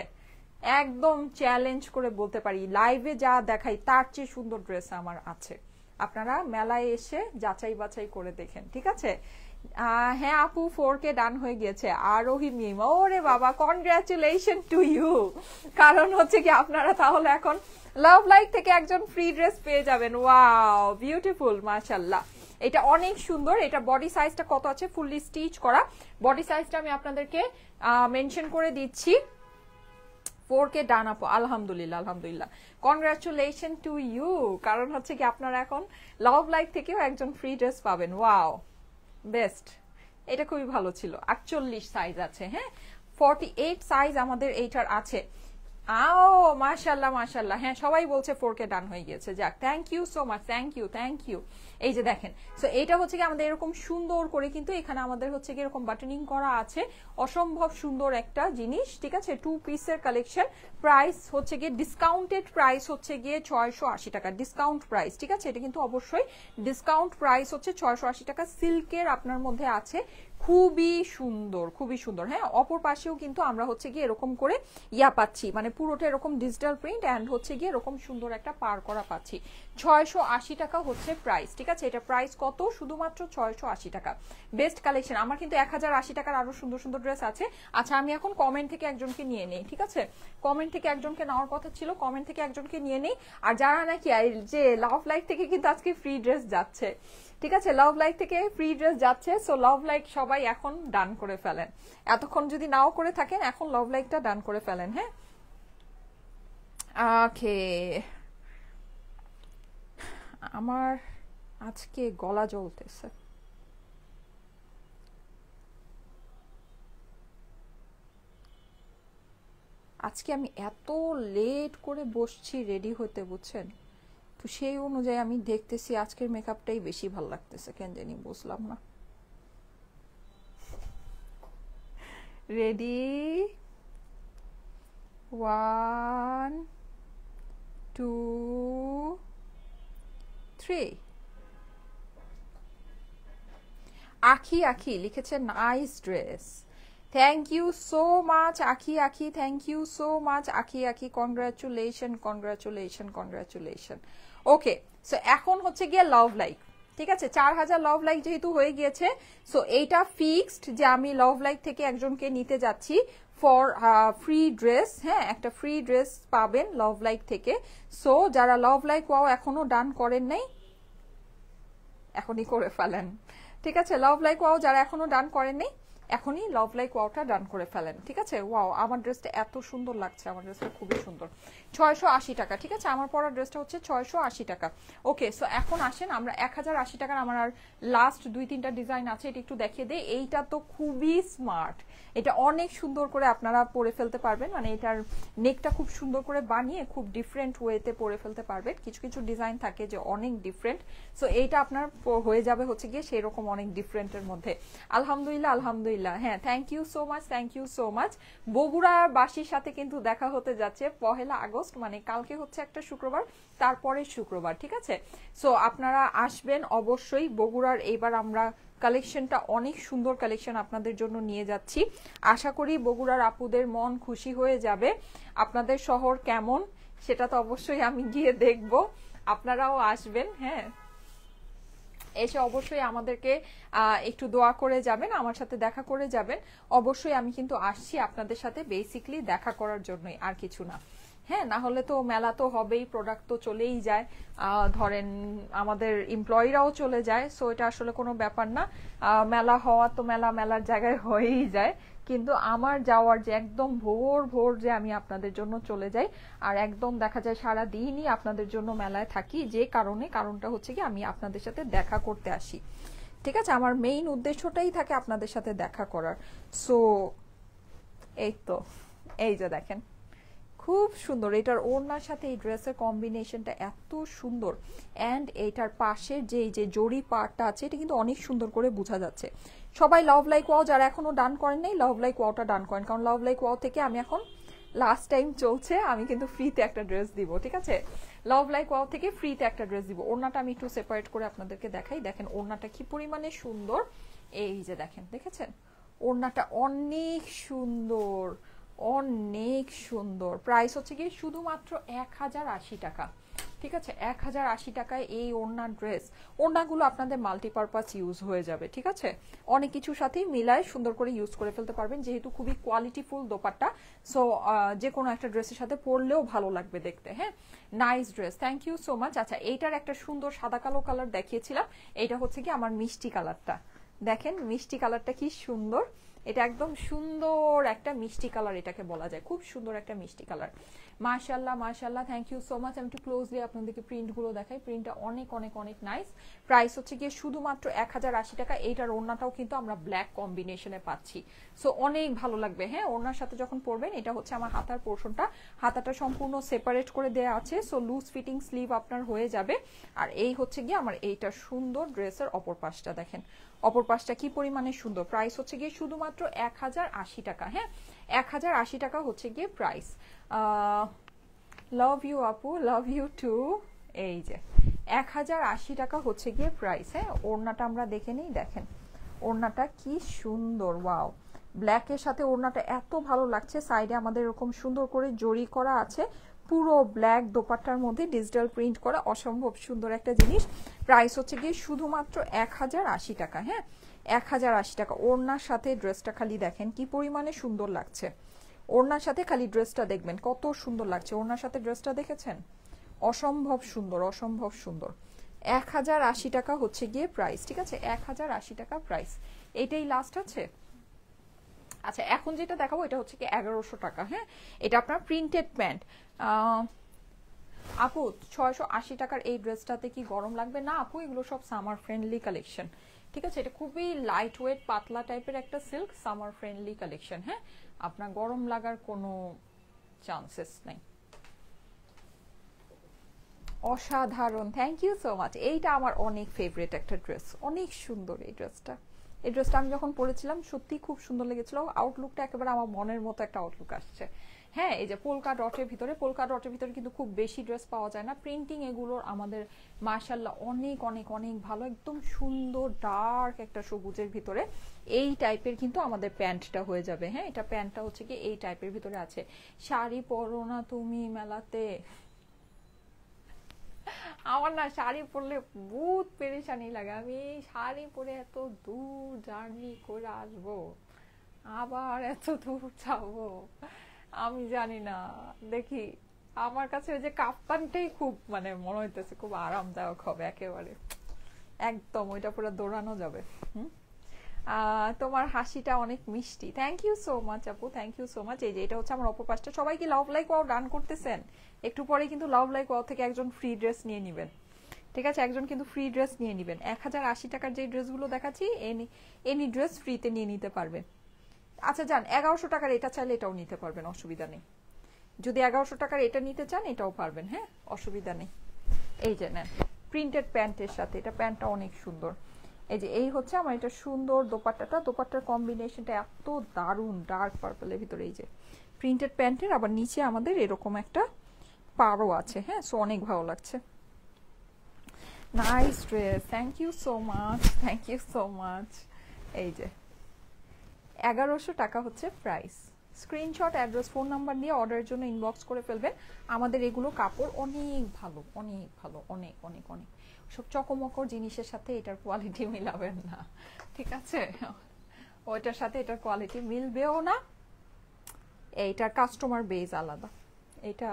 একদম চ্যালেঞ্জ করে বলতে পারি লাইভে যা দেখাই তার চেয়ে সুন্দর ড্রেস আমার আছে, আপনারা মেলায় এসে যাচাই বাছাই করে দেখেন। ঠিক আছে, হ্যাঁ আপু 4K ডান হয়ে গিয়েছে। আরোহী মিম, ওরে বাবা কনগ্রাচুলেশন টু ইউ, কারণ হচ্ছে কি আপনারা তাহলে এখন লাভ লাইক থেকে একজন ফ্রি ড্রেস পেয়ে যাবেন। ওয়াও বিউটিফুল, মাশাআল্লাহ, এটা অনেক সুন্দর। এটা বডি সাইজটা কত আছে, ফুললি স্টিচ করা বডি সাইজটা আমি আপনাদেরকে মেনশন করে দিচ্ছি। 4K ডান আপু, আলহামদুলিল্লাহ আলহামদুলিল্লাহ, কনগ্রাচুলেশন টু ইউ, কারণ হচ্ছে কি আপনারা এখন লাভ লাইক থেকেও একজন ফ্রি ড্রেস পাবেন। ওয়াও বেস্ট, এটা খুবই ভালো ছিল। 48 সাইজ আছে, হ্যাঁ 48 সাইজ আমাদের এইটার আছে। আও মাশাআল্লাহ মাশাআল্লাহ, হ্যাঁ সবাই বলছে 4K ডান হয়ে গিয়েছে, যাক thank you so much, thank you. এই যে দেখেন, সো এটা হচ্ছে কি আমাদের এরকম সুন্দর করে কিন্তু এখানে আমাদের হচ্ছে কি এরকম বাটনিং করা আছে, অসম্ভব সুন্দর একটা জিনিস। ঠিক আছে, 2 পিসের কালেকশন, প্রাইস হচ্ছে গিয়ে ডিসকাউন্টেড প্রাইস হচ্ছে গিয়ে 680 টাকা, ডিসকাউন্ট প্রাইস। ঠিক আছে, এটা কিন্তু অবশ্যই ডিসকাউন্ট প্রাইস হচ্ছে 680 টাকা। সিল্কের আপনার মধ্যে আছে, খুবই সুন্দর খুবই সুন্দর। হ্যাঁ অপর পাশেও কিন্তু আমরা হচ্ছে গিয়ে এরকম করে ইয়া পাচ্ছি, মানে পুরোটা এরকম ডিজিটাল প্রিন্ট এন্ড হচ্ছে গিয়ে এরকম সুন্দর একটা পার করা পাচ্ছি। 680 টাকা হচ্ছে প্রাইস। ঠিক আছে, এটা প্রাইস কত, শুধুমাত্র 680 টাকা। Best collection. আমার কিন্তু 1080 টাকার আরো সুন্দর সুন্দর ড্রেস আছে। আচ্ছা আমি এখন কমেন্ট থেকে একজনকে নিয়ে নেই। ঠিক আছে, কমেন্ট থেকে একজনকে নেওয়ার কথা ছিল, কমেন্ট থেকে একজনকে নিয়ে নেই। আর যারা নাকি যে লাভ লাইক থেকে কিন্তু আজকে ফ্রি ড্রেস যাচ্ছে, ঠিক আছে, লাভ লাইক থেকে ফ্রি ড্রেস যাচ্ছে, সো লাভ লাইক সবাই এখন ডান করে ফেলেন। এতক্ষণ যদি নাও করে থাকেন এখন লাভ লাইকটা ডান করে ফেলেন। হ্যাঁ ওকে, আমার আজকে গলা জ্বলতেছে। আজকে আমি এত লেট করে বসছি রেডি হতে, বুঝছেন, তো সেই অনুযায়ী আমি দেখতেছি আজকের মেকআপটাই বেশি ভালো লাগতেছে, কেন জানি বুঝলাম না। রেডি, 1 2 3। আখি আখি লিখেছে nice dress, thank you so much Akhi Akhi, thank you so much Akhi Akhi, congratulation congratulation congratulation. Okay, so এখন হচ্ছে গিয়ে লাভ লাইক, ঠিক আছে, 4000 লাভ লাইক যেহেতু হয়ে গিয়েছে, সো এইটা ফিক্সড যে আমি লাভ লাইক থেকে একজনকে নিতে যাচ্ছি ফর ফ্রি ড্রেস। হ্যাঁ একটা ফ্রি ড্রেস পাবেন লাভ লাইক থেকে। সো যারা লাভ লাইক ওয়াও এখনো ডান করেন নাই এখনই করে ফেলেন। ঠিক আছে, লাভ লাইক ওয়াও যারা এখনো ডান করেননি এখনই লাভ লাইক ওয়াওটা ডান করে ফেলেন। ঠিক আছে, ওয়াও আমার ড্রেসটা এত সুন্দর লাগছে, আমার ড্রেসটা খুবই সুন্দর। 680 টাকা। ঠিক আছে, আমার পরা ড্রেসটা হচ্ছে 680 টাকা। ওকে, সো এখন আসেন আমরা 1080 টাকার আমার আর লাস্ট 2-3টা ডিজাইন আছে, এটা একটু দেখিয়ে দেই। এইটা তো খুবই স্মার্ট, এটা অনেক সুন্দর করে আপনারা পরে ফেলতে পারবেন, মানে এটার নেকটা খুব সুন্দর করে বানিয়ে খুব ডিফারেন্ট ওয়েতে পরে ফেলতে পারবেন। কিছু কিছু ডিজাইন থাকে যে অনেক ডিফারেন্ট, সো এইটা আপনার হয়ে যাবে হচ্ছে গিয়ে সেই রকম অনেক ডিফারেন্টের মধ্যে। আলহামদুলিল্লাহ আলহামদুলিল্লাহ, হ্যাঁ thank you so much, thank you so much. বগুড়ার বাসীর সাথে কিন্তু দেখা হতে যাচ্ছে 1 আগস্ট, মানে কালকে হচ্ছে একটা শুক্রবার, তারপরে শুক্রবার। ঠিক আছে, সো আপনারা আসবেন অবশ্যই বগুড়ার। এইবার আমরা কালেকশনটা অনেক সুন্দর কালেকশন আপনাদের জন্য নিয়ে যাচ্ছি, আশা করি বগুড়ার আপুদের মন খুশি হয়ে যাবে। আপনাদের শহর কেমন সেটা তো অবশ্যই আমি গিয়ে দেখব, আপনারাও আসবেন। হ্যাঁ এসে অবশ্যই আমাদেরকে একটু দোয়া করে যাবেন, আমার সাথে দেখা করে যাবেন। অবশ্যই আমি কিন্তু আসছি আপনাদের সাথে বেসিকলি দেখা করার জন্যই, আর কিছু না। হ্যাঁ না হলে তো মেলা তো হবেই, প্রোডাক্ট তো চলেই যায়, ধরেন আমাদের এমপ্লয়িরাও চলে যায়, সো এটা আসলে কোনো ব্যাপার না। মেলা হওয়া তো মেলার জায়গায় হয়েই যায়, কিন্তু আমার যাওয়ার যে একদম ভোর ভোর যে আমি আপনাদের জন্য চলে যাই, আর একদম দেখা যায় সারা দিনই আপনাদের জন্য মেলায় থাকি, যে কারণটা হচ্ছে কি আমি আপনাদের সাথে দেখা করতে আসি। ঠিক আছে, আমার মেইন উদ্দেশ্যটাই থাকে আপনাদের সাথে দেখা করার। সো এই তো, এই যে দেখেন খুব সুন্দর, এটার ওড়নার সাথে এই ড্রেসের কম্বিনেশনটা এত সুন্দর, অ্যান্ড এইটার পাশের যে জরি পার্টটা আছে এটা কিন্তু অনেক সুন্দর করে বোঝা যাচ্ছে। সবাই লাভ লাইক ওয়াও যারা এখনো ডান করেন নাই লাভ লাইক ওয়াওটা ডান করেন, কারণ লাভ লাইক ওয়াও থেকে আমি এখন লাস্ট টাইম চলছে, আমি কিন্তু ফ্রিতে একটা ড্রেস দিব। ঠিক আছে, লাভ লাইক ওয়াও থেকে ফ্রিতে একটা ড্রেস দিব। ওড়নাটা আমি একটু সেপারেট করে আপনাদেরকে দেখাই, দেখেন ওড়নাটা কি পরিমাণে সুন্দর। এই যে দেখেন, দেখেছেন ওড়নাটা অনেক সুন্দর, অনেক সুন্দর। প্রাইস হচ্ছে কি শুধুমাত্র 1080 টাকা। ঠিক আছে, 1080 টাকায় এই ওড়নার ড্রেস। ওড়নাগুলো আপনাদের মাল্টিপারপাস ইউজ হয়ে যাবে। ঠিক আছে, অনেক কিছুর সাথেই মিলায় সুন্দর করে ইউজ করে ফেলতে পারবেন, যেহেতু খুবই কোয়ালিটিফুল দোপাট্টা। সো যে কোনো একটা ড্রেসের সাথে পরলেও ভালো লাগবে দেখতে। হ্যাঁ, nice dress, thank you so much. আচ্ছা, এইটার একটা সুন্দর সাদা কালো কালার দেখিয়েছিলাম, এইটা হচ্ছে কি আমার মিষ্টি কালারটা। দেখেন মিষ্টি কালারটা কি সুন্দর, এটা একদম সুন্দর একটা মিষ্টি কালার এটাকে বলা যায়, খুব সুন্দর একটা মিষ্টি কালার। মাশাআল্লাহ মাশাআল্লাহ, থ্যাংক ইউ সো মাচ। আমি একটু ক্লোজলি আপনাদেরকে প্রিন্টগুলো দেখাই, প্রিন্টটা অনেক অনেক অনেক নাইস। প্রাইস হচ্ছে গিয়ে শুধুমাত্র 1080 টাকা। এইটার ওড়নাটাও কিন্তু আমরা ব্ল্যাক কম্বিনেশনে পাচ্ছি, সো অনেক ভালো লাগবে। হ্যাঁ, ওড়নার সাথে যখন পরবেন, এটা হচ্ছে আমার হাতার পোর্শনটা, হাতাটা সম্পূর্ণ সেপারেট করে দেওয়া আছে, সো লুজ ফিটিং স্লিভ আপনার হয়ে যাবে। আর এই হচ্ছে গিয়ে আমার এইটা সুন্দর ড্রেসের অপর পাশটা দেখেন, অপর পাশটা কি পরিমাণে সুন্দর। প্রাইস হচ্ছে গিয়ে শুধুমাত্র 1080 টাকা। হ্যাঁ, 1080 টাকা হচ্ছে গিয়ে প্রাইস। লাভ ইউ আপু, লাভ ইউ টু। এই যে 1080 টাকা হচ্ছে গিয়ে প্রাইস। হ্যাঁ, ওড়নাটা আমরা দেখে নিই, দেখেন ওড়নাটা কি সুন্দর, ওয়াও। ব্ল্যাকের সাথে ওড়নাটা এত ভালো লাগছে, সাইডে আমাদের এরকম সুন্দর করে জরি করা আছে, পুরো ব্ল্যাক দোপাট্টার মধ্যে ডিজিটাল প্রিন্ট করা, অসম্ভব সুন্দর একটা জিনিস। প্রাইস হচ্ছে গিয়ে শুধুমাত্র 1080 টাকা। হ্যাঁ, 1080 টাকা। ওড়নার সাথে ড্রেসটা খালি দেখেন কি পরিমাণে সুন্দর লাগছে, ওড়নার সাথে খালি ড্রেসটা দেখবেন কত সুন্দর লাগছে। ওড়নার সাথে ড্রেসটা দেখেছেন, অসম্ভব সুন্দর, অসম্ভব সুন্দর। 1080 টাকা হচ্ছে গিয়ে প্রাইস। ঠিক আছে, 1080 টাকা প্রাইস। এটাই লাস্ট আছে। আচ্ছা, এখন যেটা দেখাবো এটা হচ্ছে কি 1100 টাকা। হ্যাঁ, এটা আপনার প্রিন্টেড প্যান্ট। আপু 680 টাকার এই ড্রেসটাতে কি গরম লাগবে? না আপু, এগুলো সব সামার ফ্রেন্ডলি কালেকশন। ঠিক আছে, এটা খুবই লাইট ওয়েট পাতলা টাইপের একটা সিল্ক, সামার ফ্রেন্ডলি কালেকশন। হ্যাঁ, আপনার গরম লাগার কোনো চান্সেস নেই। অসাধারণ, থ্যাংক ইউ সো মাচ। এইটা আমার অনেক ফেভারিট একটা ড্রেস, অনেক সুন্দর এই ড্রেসটা। এই ড্রেসটা আমি যখন পরেছিলাম সত্যি খুব সুন্দর লেগেছিল, আউটলুকটা একেবারে আমার মনের মতো একটা আউটলুক আসছে। হ্যাঁ, এই যে পোলকা ডটের ভিতরে, পোলকা ডটের ভিতরে কিন্তু খুব বেশি ড্রেস পাওয়া যায় না। প্রিন্টিং এগুলোর আমাদের মাশাআল্লাহ অনেক অনেক অনেক ভালো, একদম সুন্দর ডার্ক একটা সবুজের ভিতরে এই টাইপের কিন্তু আমাদের প্যান্টটা হয়ে যাবে। হ্যাঁ, এটা প্যান্টটা হচ্ছে কি এই টাইপের ভিতরে আছে। শাড়ি পরো না তুমি মেলাতে, আমার না শাড়ি পরলে বহুত পেরেশানি লাগে। আমি শাড়ি পরে এত দূর জার্নি করে আসবো, আবার এত দূর যাবো, আমি জানি না। দেখি, আমার কাছে ওই যে কাপ্তানটাই খুব মানে মনে হইতেছে খুব আরামদায়ক হবে একেবারে, একদম ওইটা পুরো দৌড়ানো যাবে। হুম, তোমার হাসিটা অনেক মিষ্টি, থ্যাংক ইউ সো মাচ আপু, থ্যাংক ইউ সো মাচ। এই যে এটা হচ্ছে আমার অপর পাশটা। সবাই কি লাভ লাইক ওয়াও ডান করতেছেন? একটু পরে কিন্তু লাভ লাইক ওয়াও থেকে একজন ফ্রি ড্রেস নিয়ে নিবেন। ঠিক আছে, একজন কিন্তু ফ্রি ড্রেস নিয়ে নিবেন। 1080 টাকার যে ড্রেসগুলো দেখাচ্ছি, এনি ড্রেস ফ্রিতে নিয়ে নিতে পারবেন। আচ্ছা যান, 1100 টাকার এটা চাইলে এটাও নিতে পারবেন, অসুবিধা নেই। যদি 1100 টাকার এটা নিতে চান এটাও পারবেন। হ্যাঁ, অসুবিধা নেই। এই যে নেন, প্রিন্টেড প্যান্টের সাথে, এটা প্যান্টটা অনেক সুন্দর। এই যে এই হচ্ছে আমার এটা সুন্দর দোপাট্টাটা, দোপাট্টার কম্বিনেশনটা এত দারুণ, ডার্ক পার্পলের ভিতরে এই যে প্রিন্টেড প্যান্টের, আবার নিচে আমাদের এরকম একটা পাড়ও আছে। হ্যাঁ, সো অনেক ভালো লাগছে। Nice dress, thank you so much, thank you so much. এই যে 1100 টাকা হচ্ছে price. Screenshot, address, phone number দিয়ে অর্ডারের জন্য ইনবক্স করে ফেলবেন। আমাদের এগুলো কাপড় অনেক ভালো, অনেক ভালো, অনেক অনেক অনেক। সব চকমকর জিনিসের সাথে এটার কোয়ালিটি মিলাবেন না, ঠিক আছে? ওইটার সাথে এটার কোয়ালিটি মিলবেও না। এইটার কাস্টমার বেজ আলাদা। এটা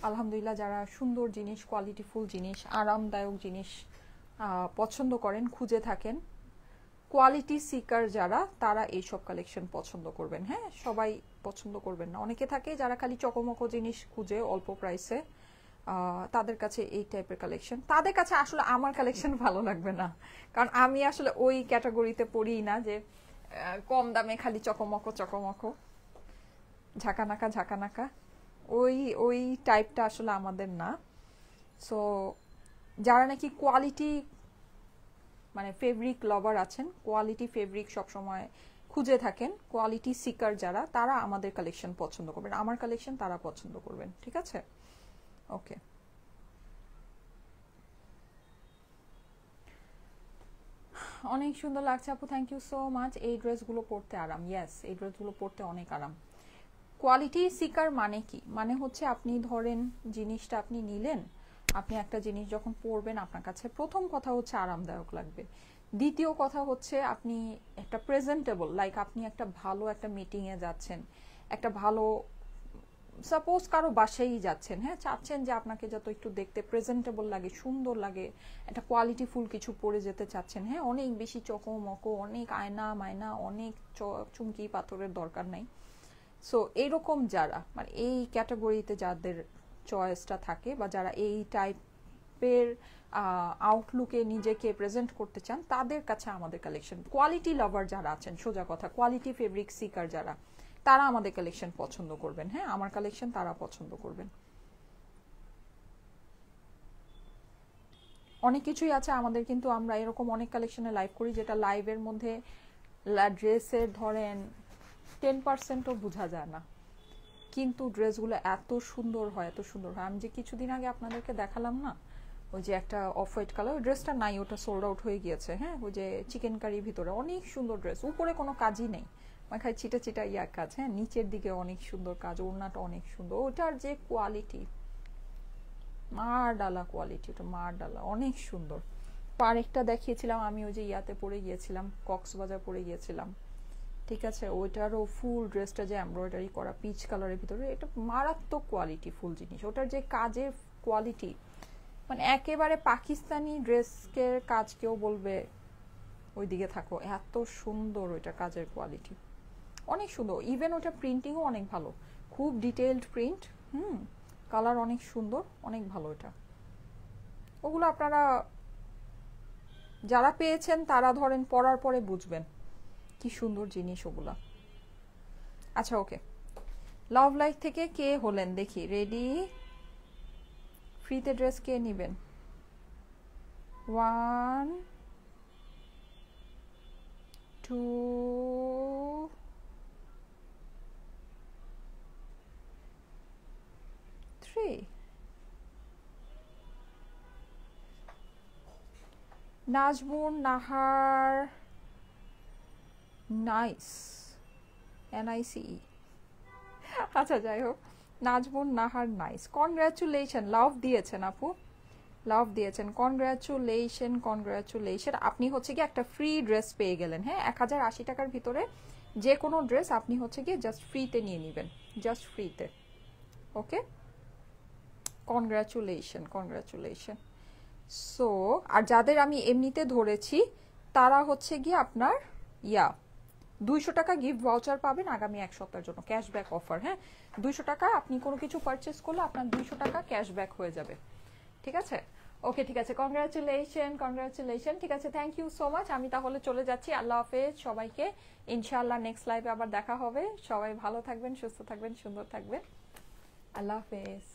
আলহামদুলিল্লাহ যারা সুন্দর জিনিস, কোয়ালিটিফুল জিনিস, আরামদায়ক জিনিস পছন্দ করেন, খুঁজে থাকেন, কোয়ালিটি সিকার যারা, তারা এইসব কালেকশন পছন্দ করবেন। হ্যাঁ, সবাই পছন্দ করবেন না, অনেকে থাকে যারা খালি চকমকো জিনিস খুঁজে অল্প প্রাইসে, তাদের কাছে এই টাইপের কালেকশন, তাদের কাছে আসলে আমার কালেকশন ভালো লাগবে না, কারণ আমি আসলে ওই ক্যাটাগরিতে পড়ি না যে কম দামে খালি চকমকো চকমকো, ঝাঁকানাকা ঝাঁকানাকা, ওই ওই টাইপটা আসলে আমাদের না। সো যারা নাকি কোয়ালিটি মানে ফেব্রিক লভার আছেন, কোয়ালিটি ফেব্রিক সবসময় খুঁজে থাকেন, কোয়ালিটি সিকার যারা, তারা আমাদের কালেকশন পছন্দ করবেন, আমার কালেকশন তারা পছন্দ করবেন। ঠিক আছে, ওকে। অনেক সুন্দর লাগছে আপু, থ্যাংক ইউ সো মাচ। এই ড্রেসগুলো পরতে আরাম, ইয়েস এই ড্রেসগুলো পরতে অনেক আরাম। কোয়ালিটি সিকার মানে কি? মানে হচ্ছে আপনি ধরেন জিনিসটা আপনি নিলেন, আপনি একটা জিনিস যখন পরবেন আপনার কাছে প্রথম কথা হচ্ছে আরামদায়ক লাগবে, দ্বিতীয় কথা হচ্ছে আপনি একটা প্রেজেন্টেবল, লাইক আপনি একটা ভালো একটা মিটিংয়ে যাচ্ছেন, একটা ভালো সাপোজ কারো বাসায় যাচ্ছেন, হ্যাঁ, চাচ্ছেন যে আপনাকে যত একটু দেখতে প্রেজেন্টেবল লাগে, সুন্দর লাগে, একটা কোয়ালিটিফুল কিছু পরে যেতে চাচ্ছেন, হ্যাঁ, অনেক বেশি চকমকো, অনেক আয়না মায়না, অনেক চুমকি পাথরের দরকার নাই। সো এইরকম যারা মানে এই ক্যাটাগরিতে যাদের চয়েসটা থাকে বা যারা এই টাইপের আউটলুকে নিজেকে প্রেজেন্ট করতে চান তাদের কাছে আমাদের কালেকশন, কোয়ালিটি লাভার যারা আছেন, সোজা কথা কোয়ালিটি ফেব্রিক সিকার যারা, তারা আমাদের কালেকশন পছন্দ করবেন, হ্যাঁ, আমার কালেকশন তারা পছন্দ করবেন। অনেক কিছুই আছে আমাদের, কিন্তু আমরা এরকম অনেক কালেকশনে লাইভ করি যেটা লাইভের মধ্যে ড্রেসের ধরেন 10%ও বোঝা যায় না, কিন্তু ড্রেসগুলো এত সুন্দর হয়, এত সুন্দর হয়। আমি যে কিছুদিন আগে আপনাদেরকে দেখালাম না, ওই যে একটা অফ হোয়াইট কালার, ওই ড্রেসটা নাই, ওটা সোল্ড আউট হয়ে গিয়েছে, হ্যাঁ, ওই যে চিকেন কারির ভিতরে অনেক সুন্দর ড্রেস, উপরে কোনো কাজই নেই, খালি চিটা চিটা কাজ, হ্যাঁ, নিচের দিকে অনেক সুন্দর কাজ, ওড়নাটা অনেক সুন্দর, ওটার যে কোয়ালিটি, মার ডালা কোয়ালিটি, ওটা মার ডালা, অনেক সুন্দর। আরেকটা দেখিয়েছিলাম আমি, ওই যে ইয়াতে পরে গিয়েছিলাম, কক্সবাজার পরে গিয়েছিলাম, ঠিক আছে, ওইটারও ফুল ড্রেসটা যে এমব্রয়ডারি করা পিচ কালারের ভিতরে, এটা মারাত্মক কোয়ালিটি ফুল জিনিস, ওটার যে কাজের কোয়ালিটি মানে একেবারে পাকিস্তানি ড্রেসকে কাজ কেউ বলবে ওইদিকে থাকো, এত সুন্দর ওইটা কাজের কোয়ালিটি, অনেক সুন্দর। ইভেন ওটা প্রিন্টিংও অনেক ভালো, খুব ডিটেইলড প্রিন্ট, কালার অনেক সুন্দর, অনেক ভালো এটা। ওগুলো আপনারা যারা পেয়েছেন তারা ধরেন পরার পরে বুঝবেন কি সুন্দর জিনিস ওগুলা। আচ্ছা ওকে, লাভ লাইফ থেকে কে হলেন দেখি, রেডি, ফ্রিতে ড্রেস কে নেবেন? 1 2 3। নাজমুন নাহার, নাইস, NICE, আচ্ছা যাই হোক, নাজমুন নাহার নাইস, কনগ্রাচুলেশন, লাভ দিয়েছেন আপু, লাভ দিয়েছেন, কনগ্রাচুলেশন কনগ্রাচুলেশন। আপনি হচ্ছে কি একটা ফ্রি ড্রেস পেয়ে গেলেন, হ্যাঁ, 1080 টাকার ভিতরে যে কোনো ড্রেস আপনি হচ্ছে গিয়ে জাস্ট ফ্রিতে নিয়ে নেবেন, জাস্ট ফ্রিতে। ওকে, কনগ্রাচুলেশন কনগ্রাচুলেশন। সো আর যাদের আমি এমনিতে ধরেছি তারা হচ্ছে গিয়ে আপনার 200 টাকা গিফট ভাউচার পাবেন আগামী এক সপ্তাহের জন্য, ক্যাশব্যাক অফার, হ্যাঁ, 200 টাকা আপনি কোনো কিছু পারচেস করলে আপনার 200 টাকা ক্যাশব্যাক হয়ে যাবে, ঠিক আছে? ওকে ঠিক আছে, কংগ্রাচুলেশন কংগ্রাচুলেশন, ঠিক আছে, থ্যাংক ইউ সো মাচ। আমি তাহলে চলে যাচ্ছি, আল্লাহ হাফেজ সবাইকে, ইনশাআল্লাহ নেক্সট লাইভে আবার দেখা হবে। সবাই ভালো থাকবেন, সুস্থ থাকবেন, সুন্দর থাকবেন, আল্লাহ হাফেজ।